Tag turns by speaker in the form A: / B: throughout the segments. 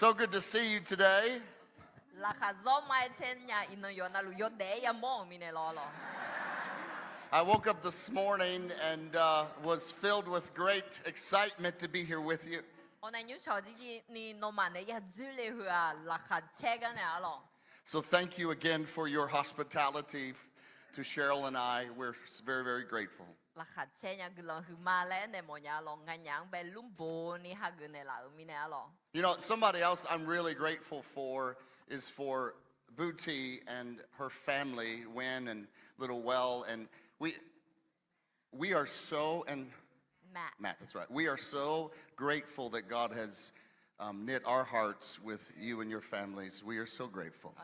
A: So good to see you today. I woke up this morning and was filled with great excitement to be here with you. So thank you again for your hospitality to Cheryl and I. We're very, very grateful. You know, somebody else I'm really grateful for is for Booty and her family, Wynn and Little Well, and we are so, and Matt, that's right. We are so grateful that God has knit our hearts with you and your families. We are so grateful.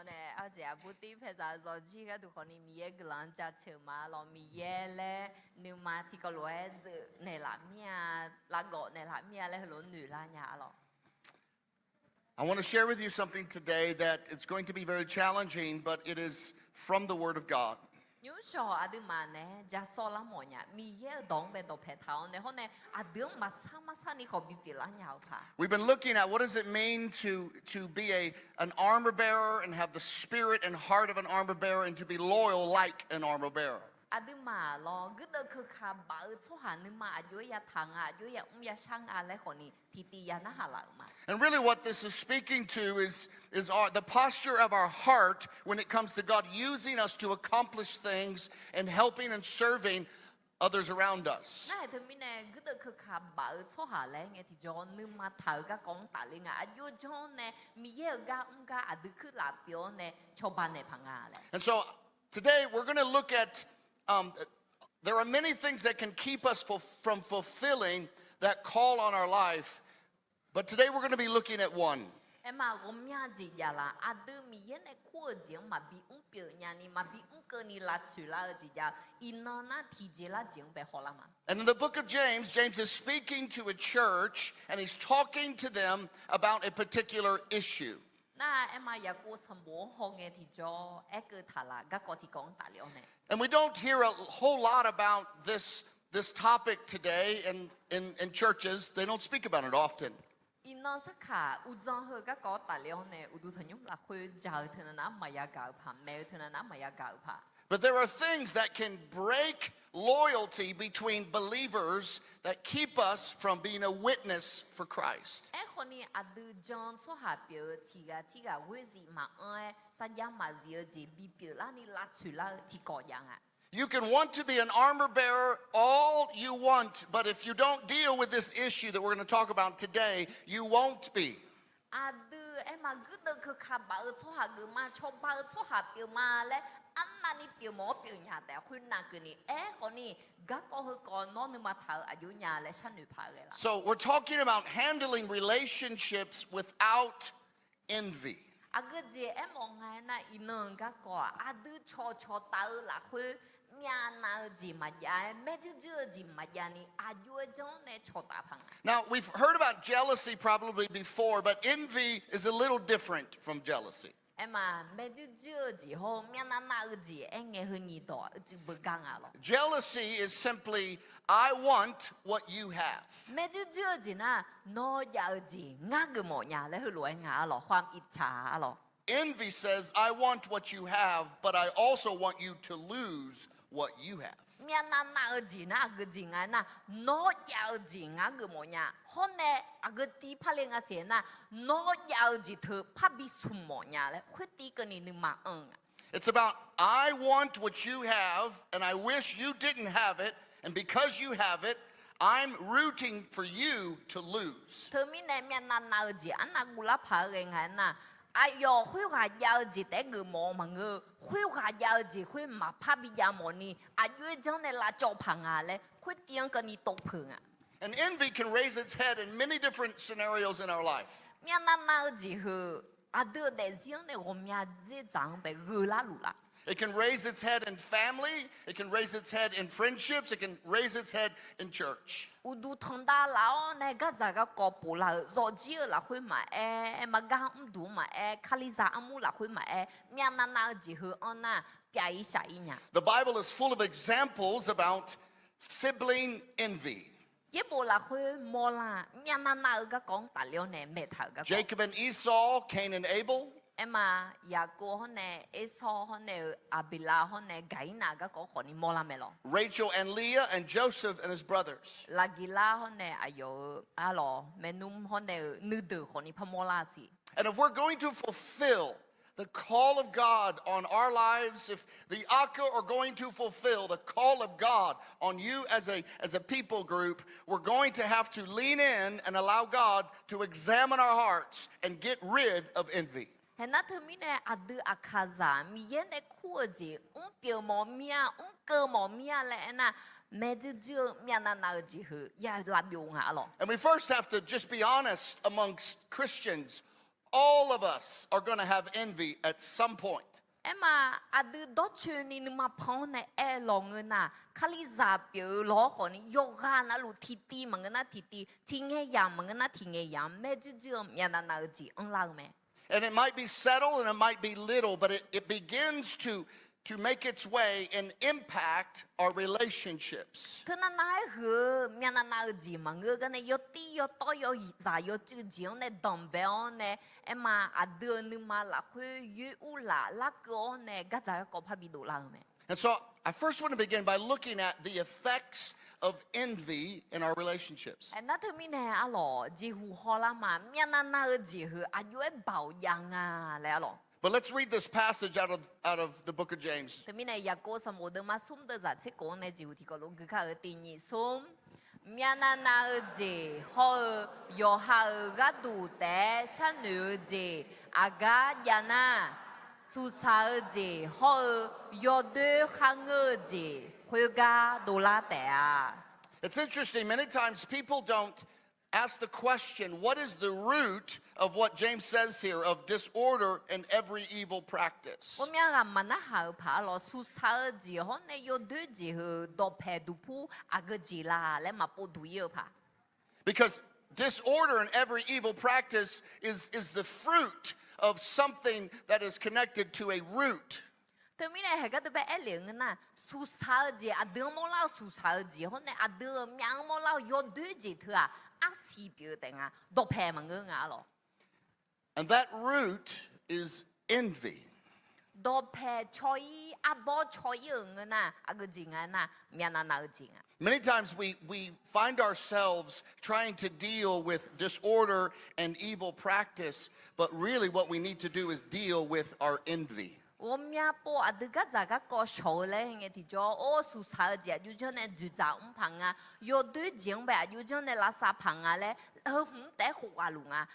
A: I want to share with you something today that it's going to be very challenging, but it is from the Word of God. We've been looking at what does it mean to be an armor bearer and have the spirit and heart of an armor bearer and to be loyal like an armor bearer. And really what this is speaking to is the posture of our heart when it comes to God using us to accomplish things and helping and serving others around us. And so today we're going to look at there are many things that can keep us from fulfilling that call on our life, but today we're going to be looking at one.
B: Emma romia ji yala adu mi yene ko jing ma bi pyo nyani ma bi ke ni la tsu la ji ya inana ti je la jing be holama.
A: And in the book of James, James is speaking to a church and he's talking to them about a particular issue.
B: Na Emma ya ko sambo honge ti jo e ke thala ga ko ti kong ta liao ne.
A: And we don't hear a whole lot about this topic today in churches. They don't speak about it often.
B: Ina sakha uzang he ga ko ta liao ne udu thanyum la khwe ja thana na ma ya ga pha me thana na ma ya ga pha.
A: But there are things that can break loyalty between believers that keep us from being a witness for Christ.
B: E khoni adu jan so ha pyo ti ga we zi ma an sa ya ma zi ji bi pyo la ni la tsu la ti ko yang a.
A: You can want to be an armor bearer all you want, but if you don't deal with this issue that we're going to talk about today, you won't be.
B: Adu e ma gu de ke kha ba so ha gu ma cho ba so ha pyo ma le an na ni pyo mo pyo nya da khun na ke ni e khoni ga ko he ko no ni ma tha ayu nya le shan nu pha le la.
A: So we're talking about handling relationships without envy.
B: Agu je e mo ngai na ineng ga ko adu cho ta la khwe mya na ji ma ya me ju ji ma ya ni ayu jong ne cho ta phang.
A: Now, we've heard about jealousy probably before, but envy is a little different from jealousy.
B: Emma me ju ji ho mya na ji e nge hu ni do ji bu gang a lo.
A: Jealousy is simply, I want what you have.
B: Me ju ji na no ya ji nga ge mo nya le hu lo nga lo hwam icha lo.
A: Envy says, I want what you have, but I also want you to lose what you have.
B: Mya na ji na ge ji nga na no ya ji nga ge mo nya ho ne ag ti pha le nga se na no ya ji the pha bi su mo nya le khwe ti ke ni ni ma en.
A: It's about, I want what you have, and I wish you didn't have it, and because you have it, I'm rooting for you to lose.
B: Thơ mi ne mya na ji an na gu la pha ge nga na ayo khwe ga ya ji te ge mo ma nge khwe ga ya ji khwe ma pha bi ya mo ni ayu jang ne la cho pha nga le khwe tiang ke ni tok phu nga.
A: And envy can raise its head in many different scenarios in our life.
B: Mya na ji hu adu de ziang ne go mya ji zang be ge la lu la.
A: It can raise its head in family, it can raise its head in friendships, it can raise its head in church.
B: Udu thong da lao ne ga za ga ko pu la zo ji la khwe ma e ma ga du ma e khali za amu la khwe ma e mya na ji hu ona pya yi sha yi nya.
A: The Bible is full of examples about sibling envy.
B: Ye bo la khwe mo la mya na ga kong ta liao ne me tha ga.
A: Jacob and Esau, Cain and Abel.
B: Emma ya ko ho ne Esau ho ne Abila ho ne gai na ga ko ho ni mo la me lo.
A: Rachel and Leah, and Joseph and his brothers.
B: La gila ho ne ayo alo menum ho ne nu de ho ni pha mo la si.
A: And if we're going to fulfill the call of God on our lives, if the taq-euq are going to fulfill the call of God on you as a people group, we're going to have to lean in and allow God to examine our hearts and get rid of envy.
B: Hena thơ mi ne adu akaza mi yen de khu ji pyo mo mia ke mo mia le na me ju mia na ji hu ya la byo nga lo.
A: And we first have to just be honest amongst Christians. All of us are going to have envy at some point.
B: Emma adu do chu ni ma phon ne e lo nge na khali za pyo lo ho ni yo ga na lu ti ti ma na ti ti nge ya ma na ti nge ya me ju mia na ji on la me.
A: And it might be subtle and it might be little, but it begins to make its way and impact our relationships.
B: Thơ na hu mia na ji ma nge ga ne yo ti yo to yo za yo chu ji ne dom be on ne Emma adu ni ma la khwe yu u la ko ne ga za ko pha bi do la me.
A: And so I first want to begin by looking at the effects of envy in our relationships.
B: And that mean a lo ji hu ho la ma mia na ji hu ayu e bao yang a le lo.
A: But let's read this passage out of the book of James.
B: The mine ya ko sam de ma sum de za che ko ne ji hu ti ko lo ge ka ti ni sum mia na ji ho yo ha ga du de sha nu ji aga ya na su sa ji ho yo de khang ji hu ga do la de a.
A: It's interesting, many times people don't ask the question, what is the root of what James says here of disorder and every evil practice?
B: 我们要慢慢好怕咯，苏草子后呢有对子和多拍杜铺啊个子啦，来嘛不对要怕。
A: Because disorder and every evil practice is the fruit of something that is connected to a root.
B: 对面呢係個特別一零嘅呐，蘇草子啊，對冇撈蘇草子，後呢啊對命冇撈有對子佢啊，啊是表定啊，多拍嘛個牙咯，
A: And that root is envy.
B: 多拍菜啊波菜樣嘅呐，啊個字眼呐，命啊鬧字啊。
A: Many times we find ourselves trying to deal with disorder and evil practice, but really what we need to do is deal with our envy.
B: 我命波啊，對個咋個個手咧，嘅提咗我蘇草子啊，有將呢住宅唔棚啊，有對錢唄，有將呢垃圾棚啊咧，唔得花龍啊，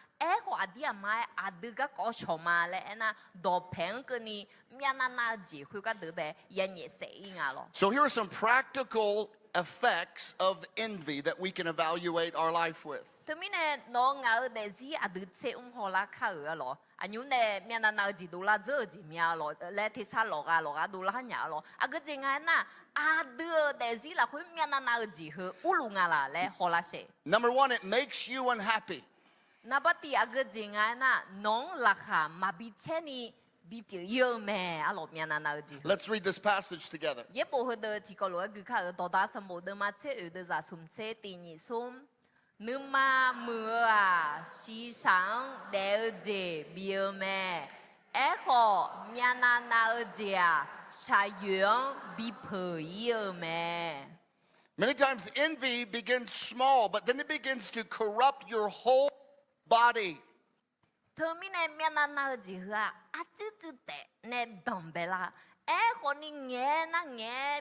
B: 花啲啊買啊對個個手嘛咧，那多平個你命啊那字，佢個對唄，人也死啊咯。
A: So here are some practical effects of envy that we can evaluate our life with.
B: 對面呢，我咬的是啊對車好啦，靠個咯。 啊，你呢面那那字都啦，這字面咯，來提沙落啊都啦呀咯，啊個正係那啊對的是啦，佢面那那字和烏龍啊啦咧，好啦些。
A: Number one, it makes you unhappy.
B: 那不第二個正係那農啦哈，嘛比車你比較有咩啊落面那那字。
A: Let's read this passage together.
B: 也不會的提個羅句卡多大什麼的嘛，車有的咋送車第二送。 nếu mà mưa à xí sáng đều gì biểu mẹ ế hồ miền Nam nào gì à sa yuan bị phơi yêu mẹ.
A: Many times envy begins small, but then it begins to corrupt your whole body.
B: Thưa mi này miền Nam nào gì hả? À chứ tệ nè đồng bè la. Ế hồ ni nghe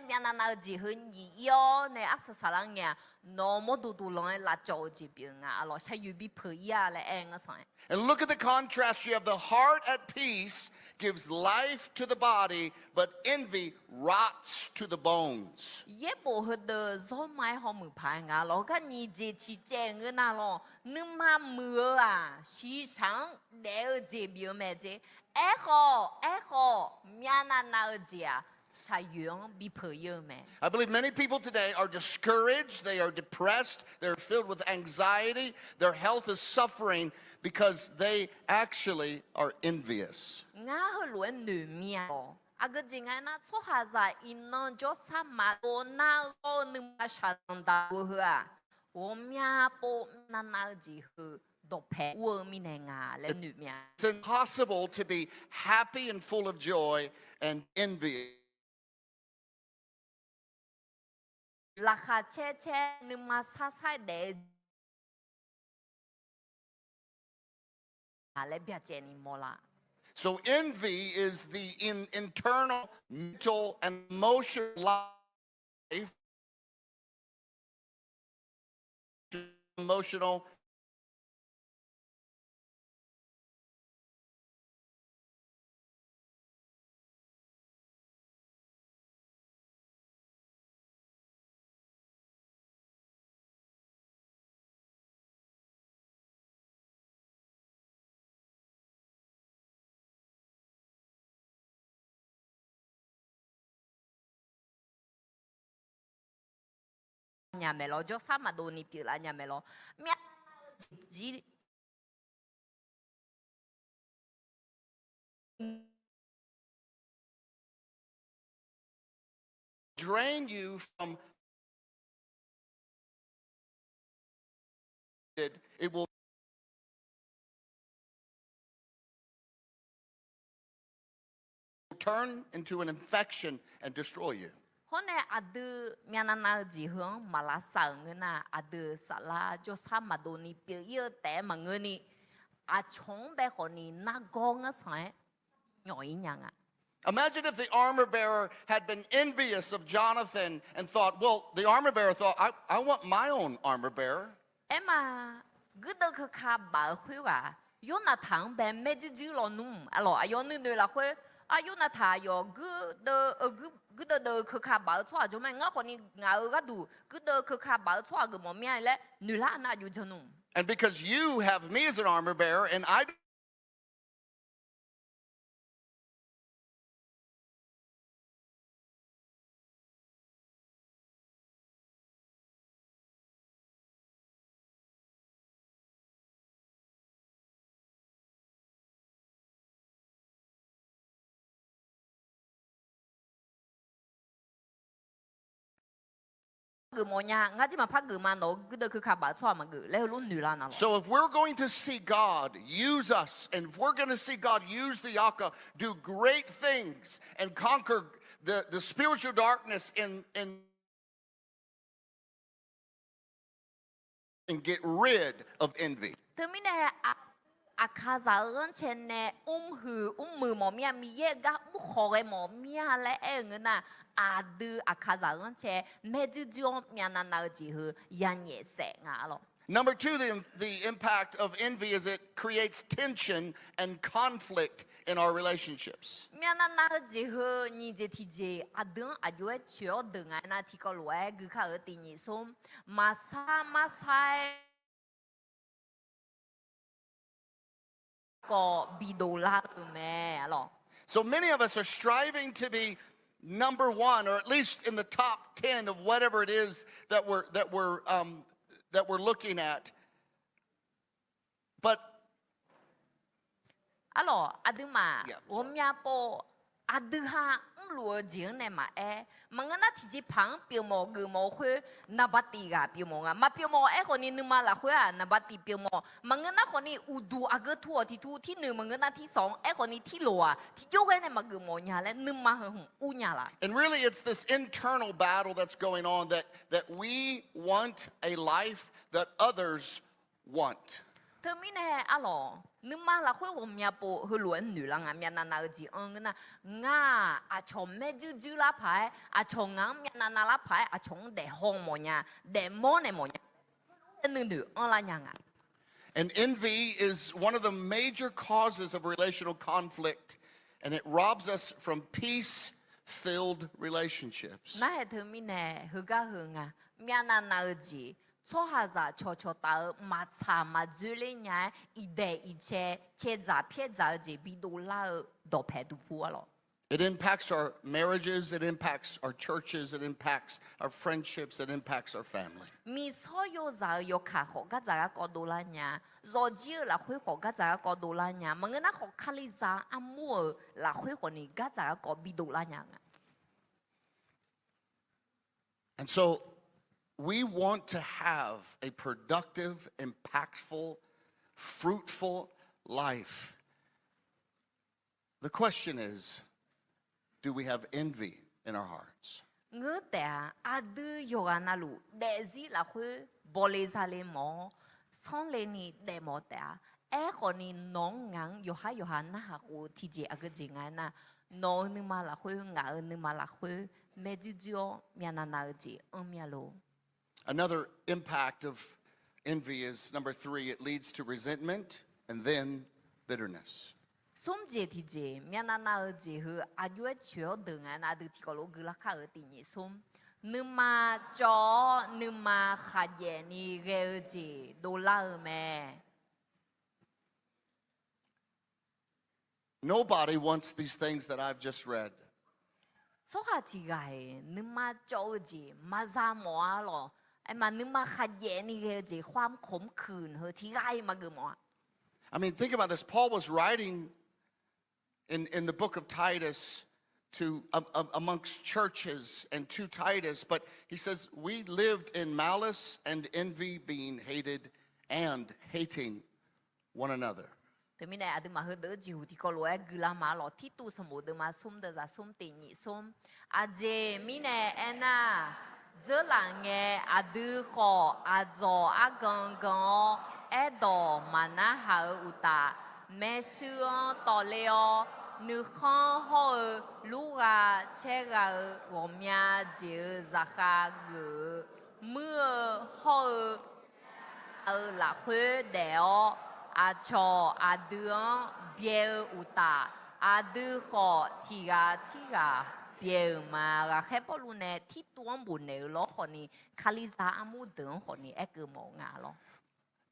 B: miền Nam nào gì hơn nhiều nè ác sa lang nghe. Nó một đủ lòng là cho gì biểu ngã, lo sa yuan bị phơi yêu là anh á sao?
A: And look at the contrast. You have the heart at peace, gives life to the body, but envy rots to the bones.
B: 也不会的，做买好门牌啊，老个你这去见个那咯，你妈么啊，时常了解表妹这，哎好，面那那家，啥样比朋友们？
A: I believe many people today are discouraged, they are depressed, they're filled with anxiety, their health is suffering because they actually are envious.
B: 我和论女面哦。 啊个正係那錯下在因那就啥嘛，我那我你媽上到我啊，我命波那字去讀牌，我咪能啊來女面。
A: It's impossible to be happy and full of joy and envy.
B: 拉下車你媽啥啥的，啊來別見你冇啦。
A: So envy is the internal, mental, and emotional life. Emotional.
B: Nhà mẹ lo cho sao mà đồ nịp kiểu là nhà mẹ lo mẹ chỉ
A: Drain you from it will turn into an infection and destroy you.
B: hôm nay ada mian na gì hướng mà là sợ người na ada sợ là cho sao mà đồ nịp biểu yêu té mà người ni à chống bé họ ni na gong á sai nhỏ ý nhang à.
A: Imagine if the armor bearer had been envious of Jonathan and thought, well, the armor bearer thought, I want my own armor bearer.
B: Em mà cứ đâu khờ khà bảo khuya à, yo na thằng bé mẹ chỉ lo nung, alo, ayo nơi là khuya, ayo na thà yo cứ đâu khờ khà bảo choa, cho mày ngã họ ni ngã ở cái đủ, cứ đâu khờ khà bảo choa cái mồm mẹ lại, nữ là na yo cho nung.
A: And because you have me as an armor bearer, and I So if we're going to see God use us, and if we're going to see God use the Yaka, do great things and conquer the spiritual darkness and get rid of envy. Number two, the impact of envy is it creates tension and conflict in our relationships. So many of us are striving to be number one, or at least in the top 10 of whatever it is that we're looking at. But And really it's this internal battle that's going on that we want a life that others want. And envy is one of the major causes of relational conflict, and it robs us from peace-filled relationships. It impacts our marriages, it impacts our churches, it impacts our friendships, it impacts our family. And so we want to have a productive, impactful, fruitful life. The question is, do we have envy in our hearts? Another impact of envy is number 3, it leads to resentment and then bitterness. Nobody wants these things that I've just read. I mean, think about this. Paul was writing in the book of Titus to amongst churches and to Titus, but he says we lived in malice and envy, being hated and hating one another.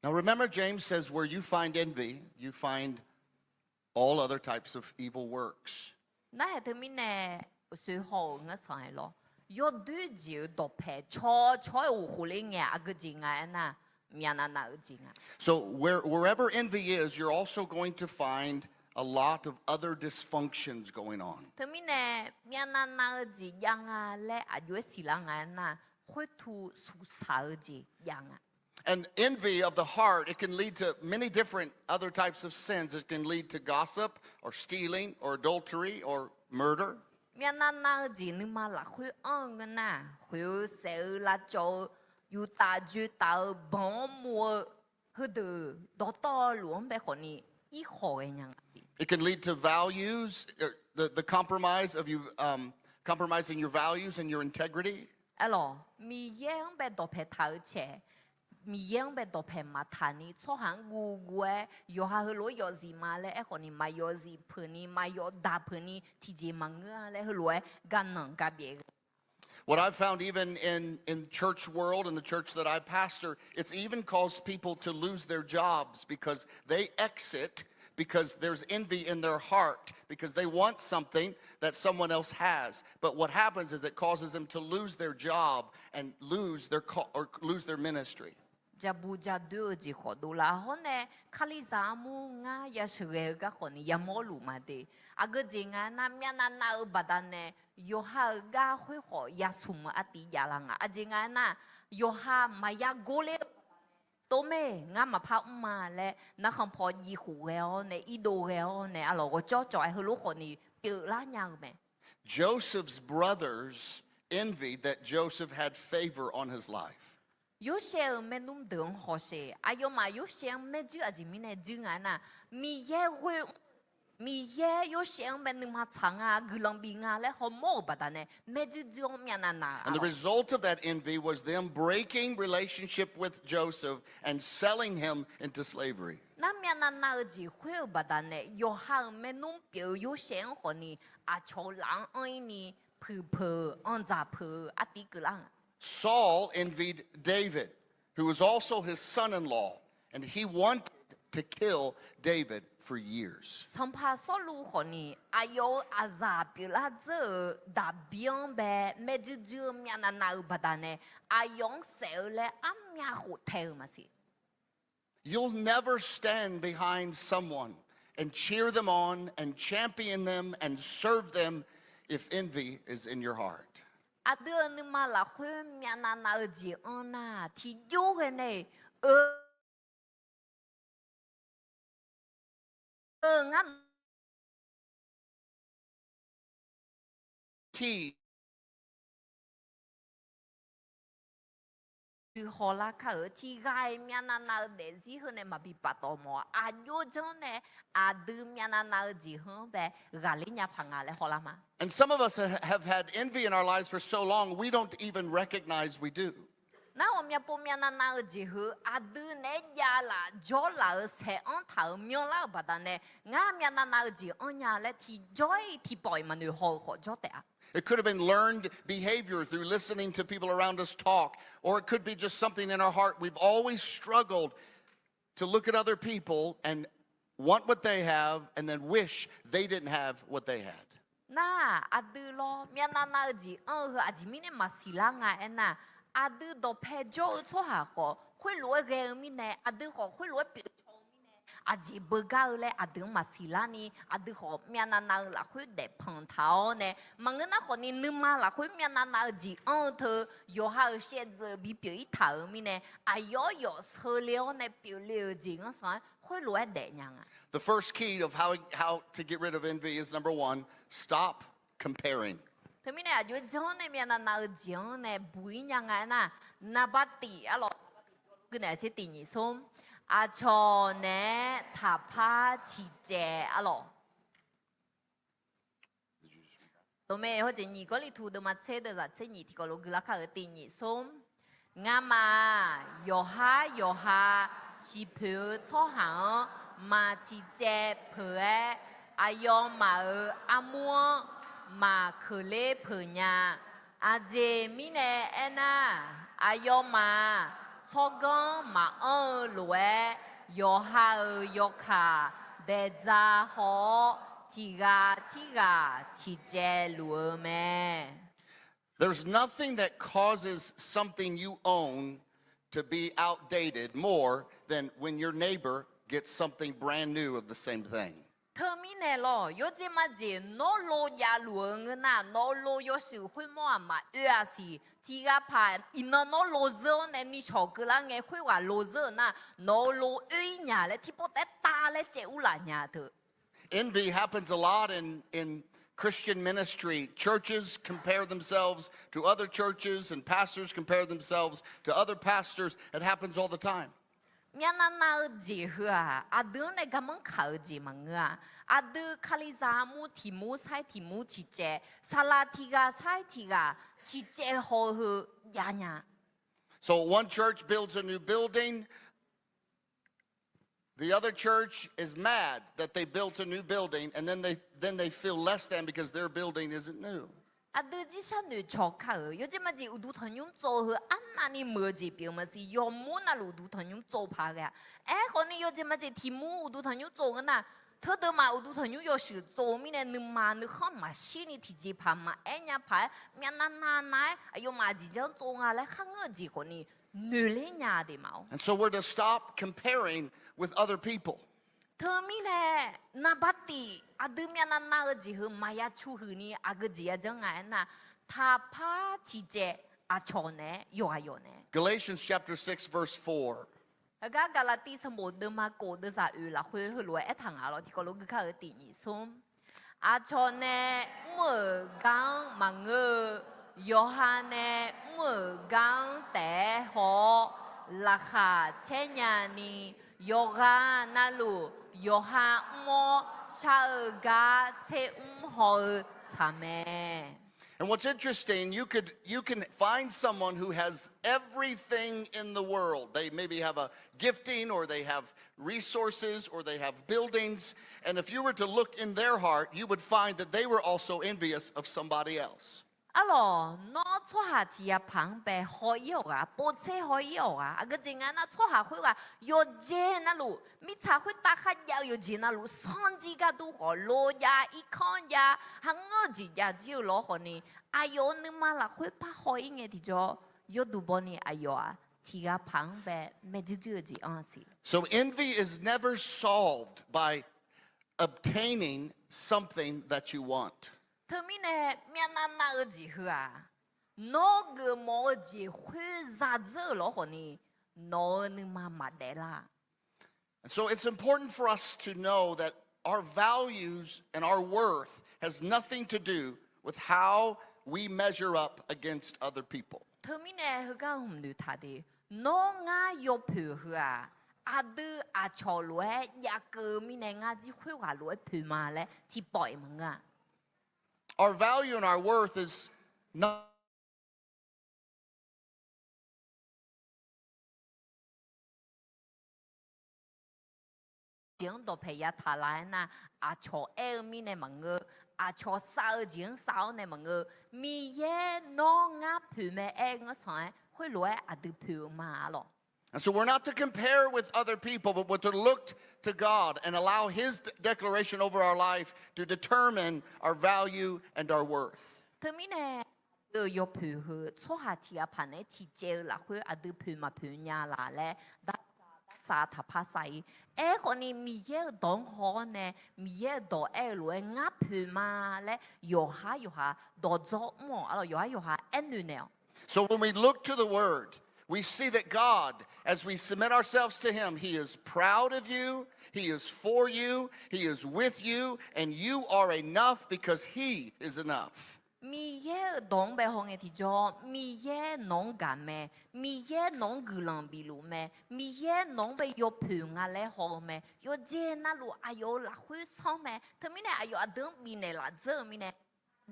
A: Now remember, James says, where you find envy, you find all other types of evil works.
B: Nãy hệ thứ mình nè suy hồ ngã sai lo. Yo đôi chiều đọc hệ cho u hồ lên nghe à cái gì ngài na miền na ở gì ngài.
A: So wherever envy is, you're also going to find a lot of other dysfunctions going on.
B: Thứ mình nè miền na ở gì yang à lẽ à yo xí la ngài na hội thu su sa ở gì yang à.
A: And envy of the heart, it can lead to many different other types of sins. It can lead to gossip or stealing or adultery or murder.
B: Miền na ở gì nhưng mà là hội ăn cái na hội sợ là cho yu ta ju ta bon mua hư từ đó to luôn bé khỏi ni ý khỏi nhang.
A: It can lead to values, the compromise of you compromising your values and your integrity.
B: Alors, mi yang bé đọc hệ thảo chế. Mi yang bé đọc hệ mà thà ni cho hàng gu gue yo ha lối yo gì mà lẽ khỏi ni mà yo gì phơi ni mà yo đa phơi ni thì gì mà ngơ lẽ lối gan nang cả bề.
A: What I've found even in church world, in the church that I pastor, it's even caused people to lose their jobs because they exit because there's envy in their heart because they want something that someone else has. But what happens is it causes them to lose their job and lose their ministry.
B: Jabuja đưa gì khó đủ là hôm nay khali giá mu nga ya sửa cái khó ni ya mô lù mà đi à cái gì nga nam ya na na ở bát này yo ha ga hơi khó ya sum à tí ya lang à gì nga na yo ha mà ya gole tô mê nga mà phao mà lẽ nó không phò gì hủ gạo này ý đồ gạo này à lo có cho ai hơi lúc khó ni biểu lá nhang mẹ.
A: Joseph's brothers envied that Joseph had favor on his life.
B: Yo share me num đường họ share ayo mà yo share me chứ à gì mi này chứ ngài na mi ye yo share me num ha chang à guiqlanq bi nga le ho mo ba da ne me chứ chứ mi na na.
A: And the result of that envy was them breaking relationship with Joseph and selling him into slavery.
B: Na mi na ji hui ba da ne yo ha me num biểu yo share ho ni à cho lang ai ni phu an za phu à tí guiqlanq.
A: Saul envied David, who was also his son-in-law, and he wanted to kill David for years.
B: Sampa solu honi ayo azapila ze da bien be meju miana na badane ayong seule amya hotel masi.
A: You'll never stand behind someone and cheer them on and champion them and serve them if envy is in your heart.
B: Adơ ni ma la khue miana na ji ona thì yo ge ne ngan
A: Key
B: họ là cả ở chi gai miana na để gì hơn em mà bị bắt đầu mà à yo cho ne à đưa miana na gì hơn bé gà lấy nhà phẳng à lấy họ làm mà.
A: And some of us have had envy in our lives for so long, we don't even recognize we do.
B: Na om ya po miana na ji hu a đưa ne ya la jo la se on thao myo la ba da ne nga miana na ji on ya le thì joy thì boy mà nu ho ho jo te.
A: It could have been learned behavior through listening to people around us talk, or it could be just something in our heart. We've always struggled to look at other people and want what they have and then wish they didn't have what they had.
B: Na a đưa lo miana na ji hu a ji mi ne ma si la nga en na a đưa do pe jo cho ha ho khoi lo ge mi ne a đưa ho khoi lo pi à chỉ bơ gạo lẽ à đừng mà xì la ni à đừng họ miền Nam là khối đẹp phong tháo nè mà người nào họ ni nương mà là khối miền Nam chỉ thơ yo ha sẽ giờ bị biểu ý thảo mi nè à yo sơ liao nè biểu liao gì nó sao khối lúa đẹp nhang à.
A: The first key of how to get rid of envy is number one, stop comparing.
B: Thế mi nè à yo cho nè miền Nam chỉ nè bùi nhang à na na bắt tì à lo cái này sẽ tì nhỉ xôm. À cho nè thả pa chỉ chế à lo. Tụi mày hồi giờ nhỉ có lý thu được mà chế được là chế nhỉ thì có lúc cứ là cái tiền nhỉ xôm. Ngã mà yo ha chỉ phiếu cho hàng mà chỉ chế phiếu à yo mà à mua mà khởi lệ phiếu nhà à dê mi nè à yo mà 초건 마어 로에 요하의 요카 대자호 지가 지제 루메.
A: There's nothing that causes something you own to be outdated more than when your neighbor gets something brand new of the same thing.
B: 터미넬로 요즘아지 노로야 루응나 노로 요시 회모아마 으아시 지가 파 이너 노로즈네 니 쇼글랑에 회와 로즈나 노로 으이냐레 티포테 따레 제울라냐드.
A: Envy happens a lot in Christian ministry. Churches compare themselves to other churches, and pastors compare themselves to other pastors. It happens all the time.
B: 미안나지 흐아 아드네 가면 가지 망아 아드 칼리자무 티무 사이 티무 지제 살라티가 사이티가 지제 호흐 야냐.
A: So one church builds a new building. The other church is mad that they built a new building, and then they feel less than because their building isn't new.
B: 아드지샤누 조카의 요즘아지 우두터뇽 조흐 안나니 뭐지 비오면서 요무나 우두터뇽 조파가 에거니 요즘아지 티무 우두터뇽 조그나 더더마 우두터뇽 요시 조미네 느마느 헌마 시니 티지파마 에냐파 미안나나나에 요마지전 조가래 항어지 거니 늘레냐데마오.
A: And so we're to stop comparing with other people.
B: 터미네 나바티 아드미아나 나으지 흐 마야 추흐니 아그지야 정아나 타파 지제 아초네 요아요네.
A: Galatians chapter 6 verse 4.
B: 아가 갈라티 스모드마 고드사 으라 흐흐로에 에탕아로 티콜로 그카 어디니 솜 아초네 무강 망으 요한네 무강 대호 라카 체냐니 요가 나루 요하 모 샤으가 체음호 참에.
A: And what's interesting, you can find someone who has everything in the world. They maybe have a gifting, or they have resources, or they have buildings. And if you were to look in their heart, you would find that they were also envious of somebody else.
B: 알로 너 초하지야 방배 허이오가 보체 허이오가 아그징아나 초하회가 요제나루 미차회 따하야 요제나루 선지가도 홀로야 이컨야 항어지야 지울로호니 아요느마라 회파 허잉에 디죠 요두보니 아요아 티가 방배 메지지지 않시.
A: So envy is never solved by obtaining something that you want.
B: 터미네 미안나나으지 흐아 너그 뭐지 회자즈로호니 너는마 마데라.
A: And so it's important for us to know that our values and our worth has nothing to do with how we measure up against other people.
B: 터미네 흐가 흠누타디 너가 요표 흐아 아드 아초로에 야끄미네가지 회화로에 표마레 지보이멍아.
A: Our value and our worth is not
B: 도 배야 탈라나 아초 에미네 망어 아초 사으징 사오네 망어 미예 너가 표메 앵어선 회로에 아드 표마로.
A: And so we're not to compare with other people, but we're to look to God and allow His declaration over our life to determine our value and our worth.
B: 터미네 요 표흐 초하티야 판에 지제라 회 아드 표마 표냐라레 다 타파사이 에고니 미예 동호네 미예 도 에로에 nga 표마레 요하 도조모 알로 요하 엔누네요.
A: So when we look to the Word, we see that God, as we submit ourselves to Him, He is proud of you, He is for you, He is with you, and you are enough because He is enough.
B: 미예 동배홍에 디죠 미예 농감에 미예 농글랑비루메 미예 농배 요표가레 호메 요제나루 아요 라회섬에 터미네 아요 아등 비네라 저미네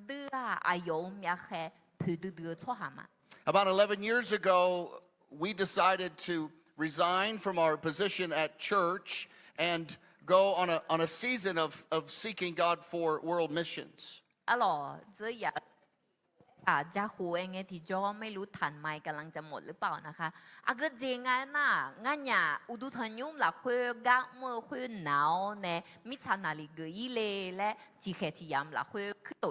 B: 드아 아요 미야해 푸드드 초하마.
A: About 11 years ago, we decided to resign from our position at church and go on a season of seeking God for world missions.
B: 알로 저야 อาจจะหูเองที่จอไม่รู้ทันไหมกำลังจะหมดหรือเปล่านะคะอาก็เจงานน่ะงั้นอย่าอุดุทนยุมละคุยกักเมื่อคุยหนาวเนี่ยมิชานาลิกอีเล่และจีเคที่ยามละคุยขึ้นโต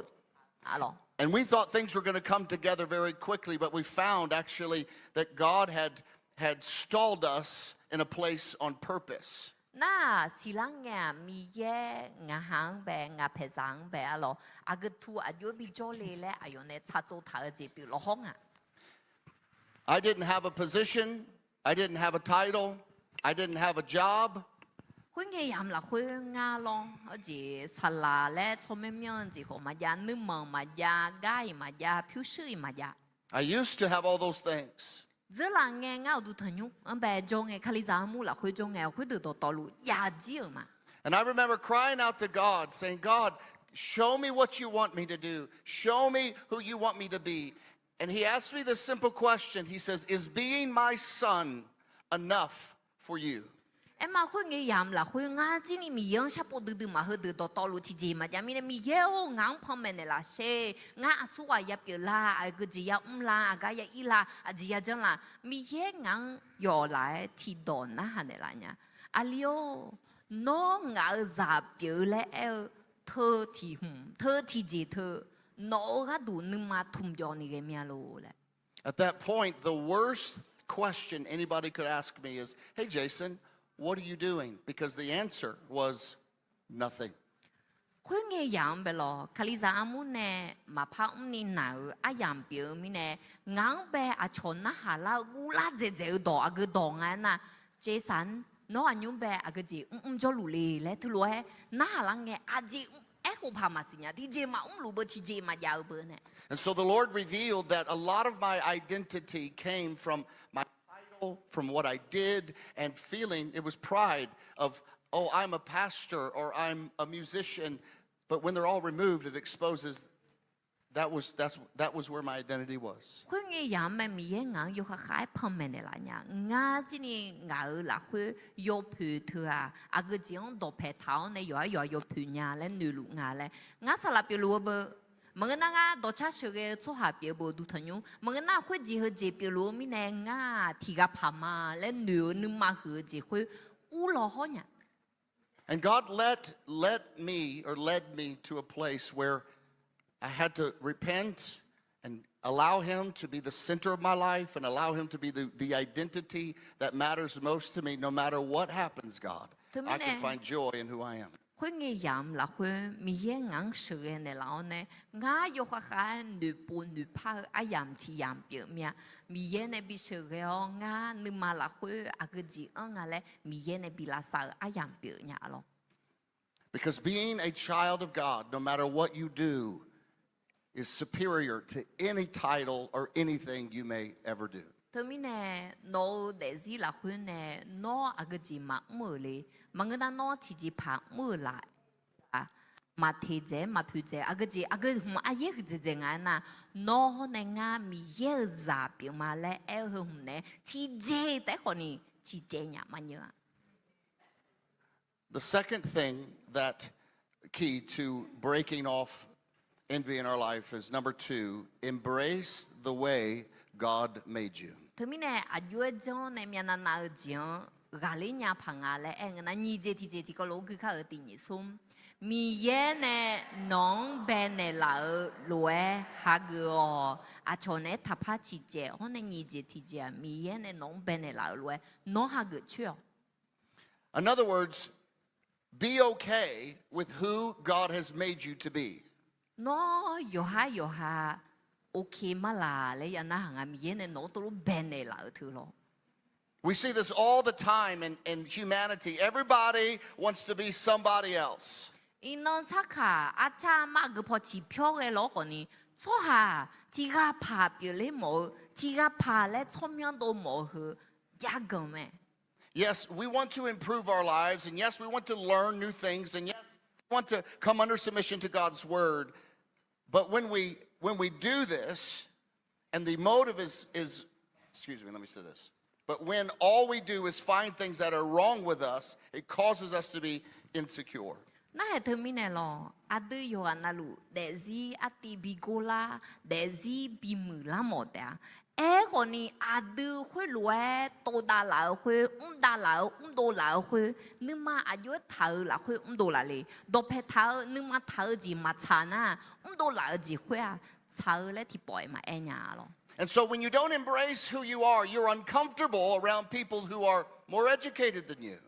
B: อะหรอ
A: And we thought things were going to come together very quickly, but we found actually that God had stalled us in a place on purpose.
B: น่าสิลังเนี่ยมีแย่งาหางแบงาเพซังแบอะหรออาก็ทูอายุบิโจเลและอายุเนี่ยชัดโจทายจีบิลห้องอ่ะ
A: I didn't have a position. I didn't have a title. I didn't have a job.
B: คุยเงียามละคุยงาลองเอาจีสลาและชมเมียนจีของมายานึ่งมังมายาง่ายมายาผิวชื่อมายา
A: I used to have all those things.
B: เจอหลังเงี้ยงาดูทนุอันแบบจงเงคาลิซามูละคุยจงเงคุยดูตัวตลุยาจีอมา
A: And I remember crying out to God, saying, God, show me what you want me to do. Show me who you want me to be. And he asked me this simple question. He says, is being my son enough for you?
B: เอ็มมาคุยเงียามละคุยงาจีนี่มียังชอบดูดูมาเฮดูตัวตลุที่จีมาจามีเนี่ยมีเยอะงาพอมเนละเชงาสุวายาเปิลาไอ้ก็จียาลาอากายาอีลาอาจียาจังละมีเยอะงายอไลที่โดนนะฮะเนี่ยละเนี่ยอาลิโอน้องงาซาเปิลและเธอที่เธอที่จีเธอน้องก็ดูนึกมาทุ่มยอนี่เกมียโลเลย
A: At that point, the worst question anybody could ask me is, hey, Jason, what are you doing? Because the answer was nothing.
B: คุยเงียามไปหรอคาลิซาอามุนเนี่ยมาพักนี่หนาวอายามเปียวมีเนี่ยงางเบอาชนนะฮะละกูลาเจเจดออากดองอันน่ะเจสันน้องอันยุงเบอากจีจะรู้เลยและทุลัวน่าลังเงอาจีหูพามาสิเนี่ยที่เจมารู้เบอที่เจมายาวเบอเนี่ย
A: And so the Lord revealed that a lot of my identity came from my title, from what I did, and feeling it was pride of, oh, I'm a pastor or I'm a musician. But when they're all removed, it exposes that was where my identity was.
B: คุยเงียามไม่มีงางอยู่คล้ายพอมเนี่ยละเนี่ยงาจีนี่งาละคุยยอพูเธออากจีงดอเพเท้าเนี่ยยอพูเนี่ยและนูลุงาเลยงาสลับไปรู้เบอมึงน่างาดอชาเชกชัวหาเปียบดูทนุมึงน่าคุยจีเฮจีเปียรู้มีเนี่ยงาที่กับพามาและนูนึมาเฮจีคุยอู้หล่อหัวเนี่ย
A: And God led me to a place where I had to repent and allow him to be the center of my life and allow him to be the identity that matters most to me. No matter what happens, God, I can find joy in who I am.
B: คุยเงียามละคุยมีงางเสือเนี่ยแล้วเนี่ยงาอยู่คล้ายนูปูนูพาอายามที่ยามเปียมีมีเนี่ยบิเสืองานึมาละคุยอากจีอะไรมีเนี่ยบิลาสาอายามเปียเนี่ยหรอ
A: Because being a child of God, no matter what you do, is superior to any title or anything you may ever do.
B: เธอมีเนี่ยโน้เดซี่ละคุยเนี่ยโน้อากจีมาเมื่อเลยมันก็น่าโน้ที่จีพักเมื่อละมาเทเจมาพูเจอากจีหุ่มอาเยกจีเจงานน่ะโน้เนี่ยงามีเยอะซาเปียมาและหุ่มเนี่ยที่เจแต่คนนี้ที่เจเนี่ยมันเยอะ
A: The second thing that key to breaking off envy in our life is number 2, embrace the way God made you.
B: เธอมีเนี่ยอายุเจ้าในเมียนานาเจ้ากาลิญาพังอะไรนั่นยี่เจที่ก็รู้คือข้าติญซุมมีเย่เนี่ยน้องเบนเนี่ยลาลวยฮักอาชนเนี่ยทับพัชิเจ้คนเนี่ยยี่เจที่เจ้มีเย่เนี่ยน้องเบนเนี่ยลาลวยน้องฮักเชื่อ
A: In other words, be okay with who God has made you to be.
B: น้องอยู่ฮะโอเคมาลาเลยยันน่าหางมีเย่เนี่ยน้องตัวรู้เบนเนี่ยลาถือหรอ
A: We see this all the time in humanity. Everybody wants to be somebody else.
B: อินนสักค่ะอาจารย์มากพอจีเพียวเลยหรอคนนี้ชัวฮะจีกาพาเปียเลยหมอจีกาพาและชมยังโตหมอเหยากกันไหม
A: Yes, we want to improve our lives, and yes, we want to learn new things, and yes, we want to come under submission to God's word. But when we do this, and the motive is excuse me, let me say this. But when all we do is find things that are wrong with us, it causes us to be insecure.
B: 那係睇咩咯？阿都有啊那路，但是阿啲比過啦，但是比唔啦冇得啊。個呢阿都會來多大來會，大來多來會，你嘛阿要頭來會多來哩，多拍頭你嘛頭字嘛慘啊，多來字會啊，頭咧啲背嘛哎呀咯。
A: And so when you don't embrace who you are, you're uncomfortable around people who are more educated than you.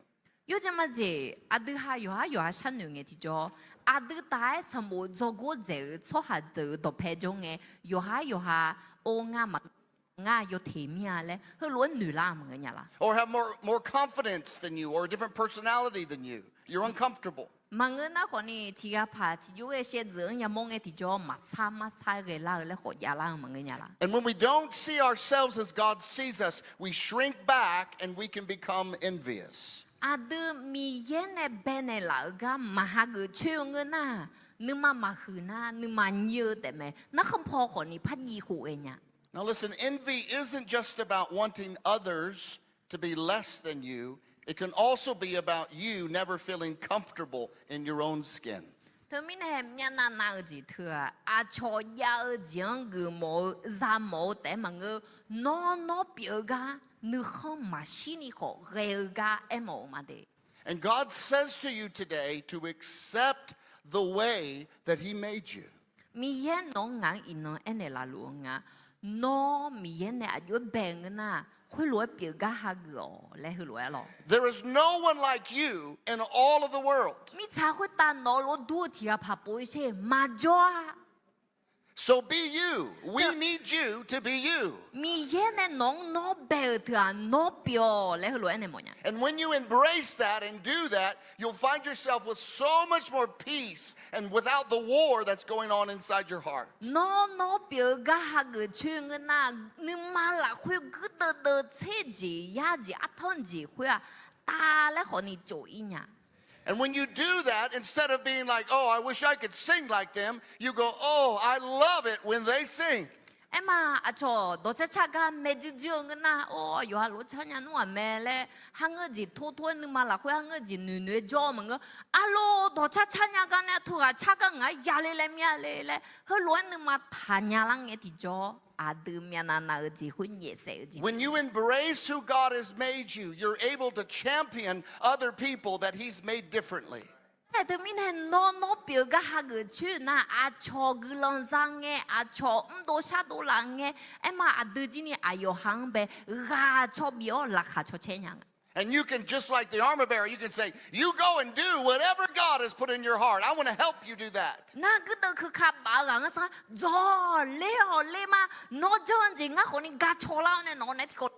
B: 有這麼子，阿都下有下新娘嘅啲咗，阿都大什麼做過這錯下都拍中嘅，有下我啱嘛。有體面咧，去攞女啦咁嘅啦。
A: Or have more confidence than you, or a different personality than you. You're uncomfortable.
B: 問我那可能自己拍，自己嘅寫字人冇嘅啲咗，抹擦嘅啦，咧學呀啦咁嘅啦。
A: And when we don't see ourselves as God sees us, we shrink back and we can become envious.
B: 阿都咪嘢呢邊嘅啦個，嘛下個唱嘅呐，你嘛去呐，你嘛要得咩？那咁破可能拍衣服嘅呀。
A: Now listen, envy isn't just about wanting others to be less than you. It can also be about you never feeling comfortable in your own skin.
B: 特別係咩那個字頭啊？阿錯要講個冇啥冇得問個，no表噶，你好嘛心裡好熱噶，冇嘛的。
A: And God says to you today to accept the way that He made you.
B: 咪嘢儂眼一儂誒嚟路啊！no 咪嘢呢？要病嘅呐，會攞表噶下個，嚟去攞咯。
A: There is no one like you in all of the world.
B: 咪才會打攞攞多啲啊！拍波些麻咗啊！
A: So be you. We need you to be you.
B: 咪嘢呢？儂no 病啊，no 表嚟去攞呢冇呀？
A: And when you embrace that and do that, you'll find yourself with so much more peace and without the war that's going on inside your heart.
B: no 表噶下個唱嘅呐，你媽啦會覺得車子呀子阿湯子會啊，打咧可你做一呀。
A: And when you do that, instead of being like, oh, I wish I could sing like them, you go, oh, I love it when they sing.
B: 哎嘛，阿錯，多隻叉個咩子唱嘅呐？哦，有下攞唱人話咩咧？下個字拖你媽啦會下個字女做乜個？阿羅多隻唱人個呢？拖下叉個我壓力咧咩咧？去攞你媽彈呀啦嘅啲做。
A: When you embrace who God has made you, you're able to champion other people that He's made differently.
B: 特別係 no 表嘅下個處那阿錯嘅浪上嘅阿錯唔多下多人嘅，嘛阿對住你阿有行唄，阿錯表拉下錯錢人。
A: And you can, just like the armor bearer, you can say, you go and do whatever God has put in your heart. I want to help you do that.
B: 那個都去卡巴人個啥？做你好你嘛，我做人我可能搞錯啦呢，我呢個。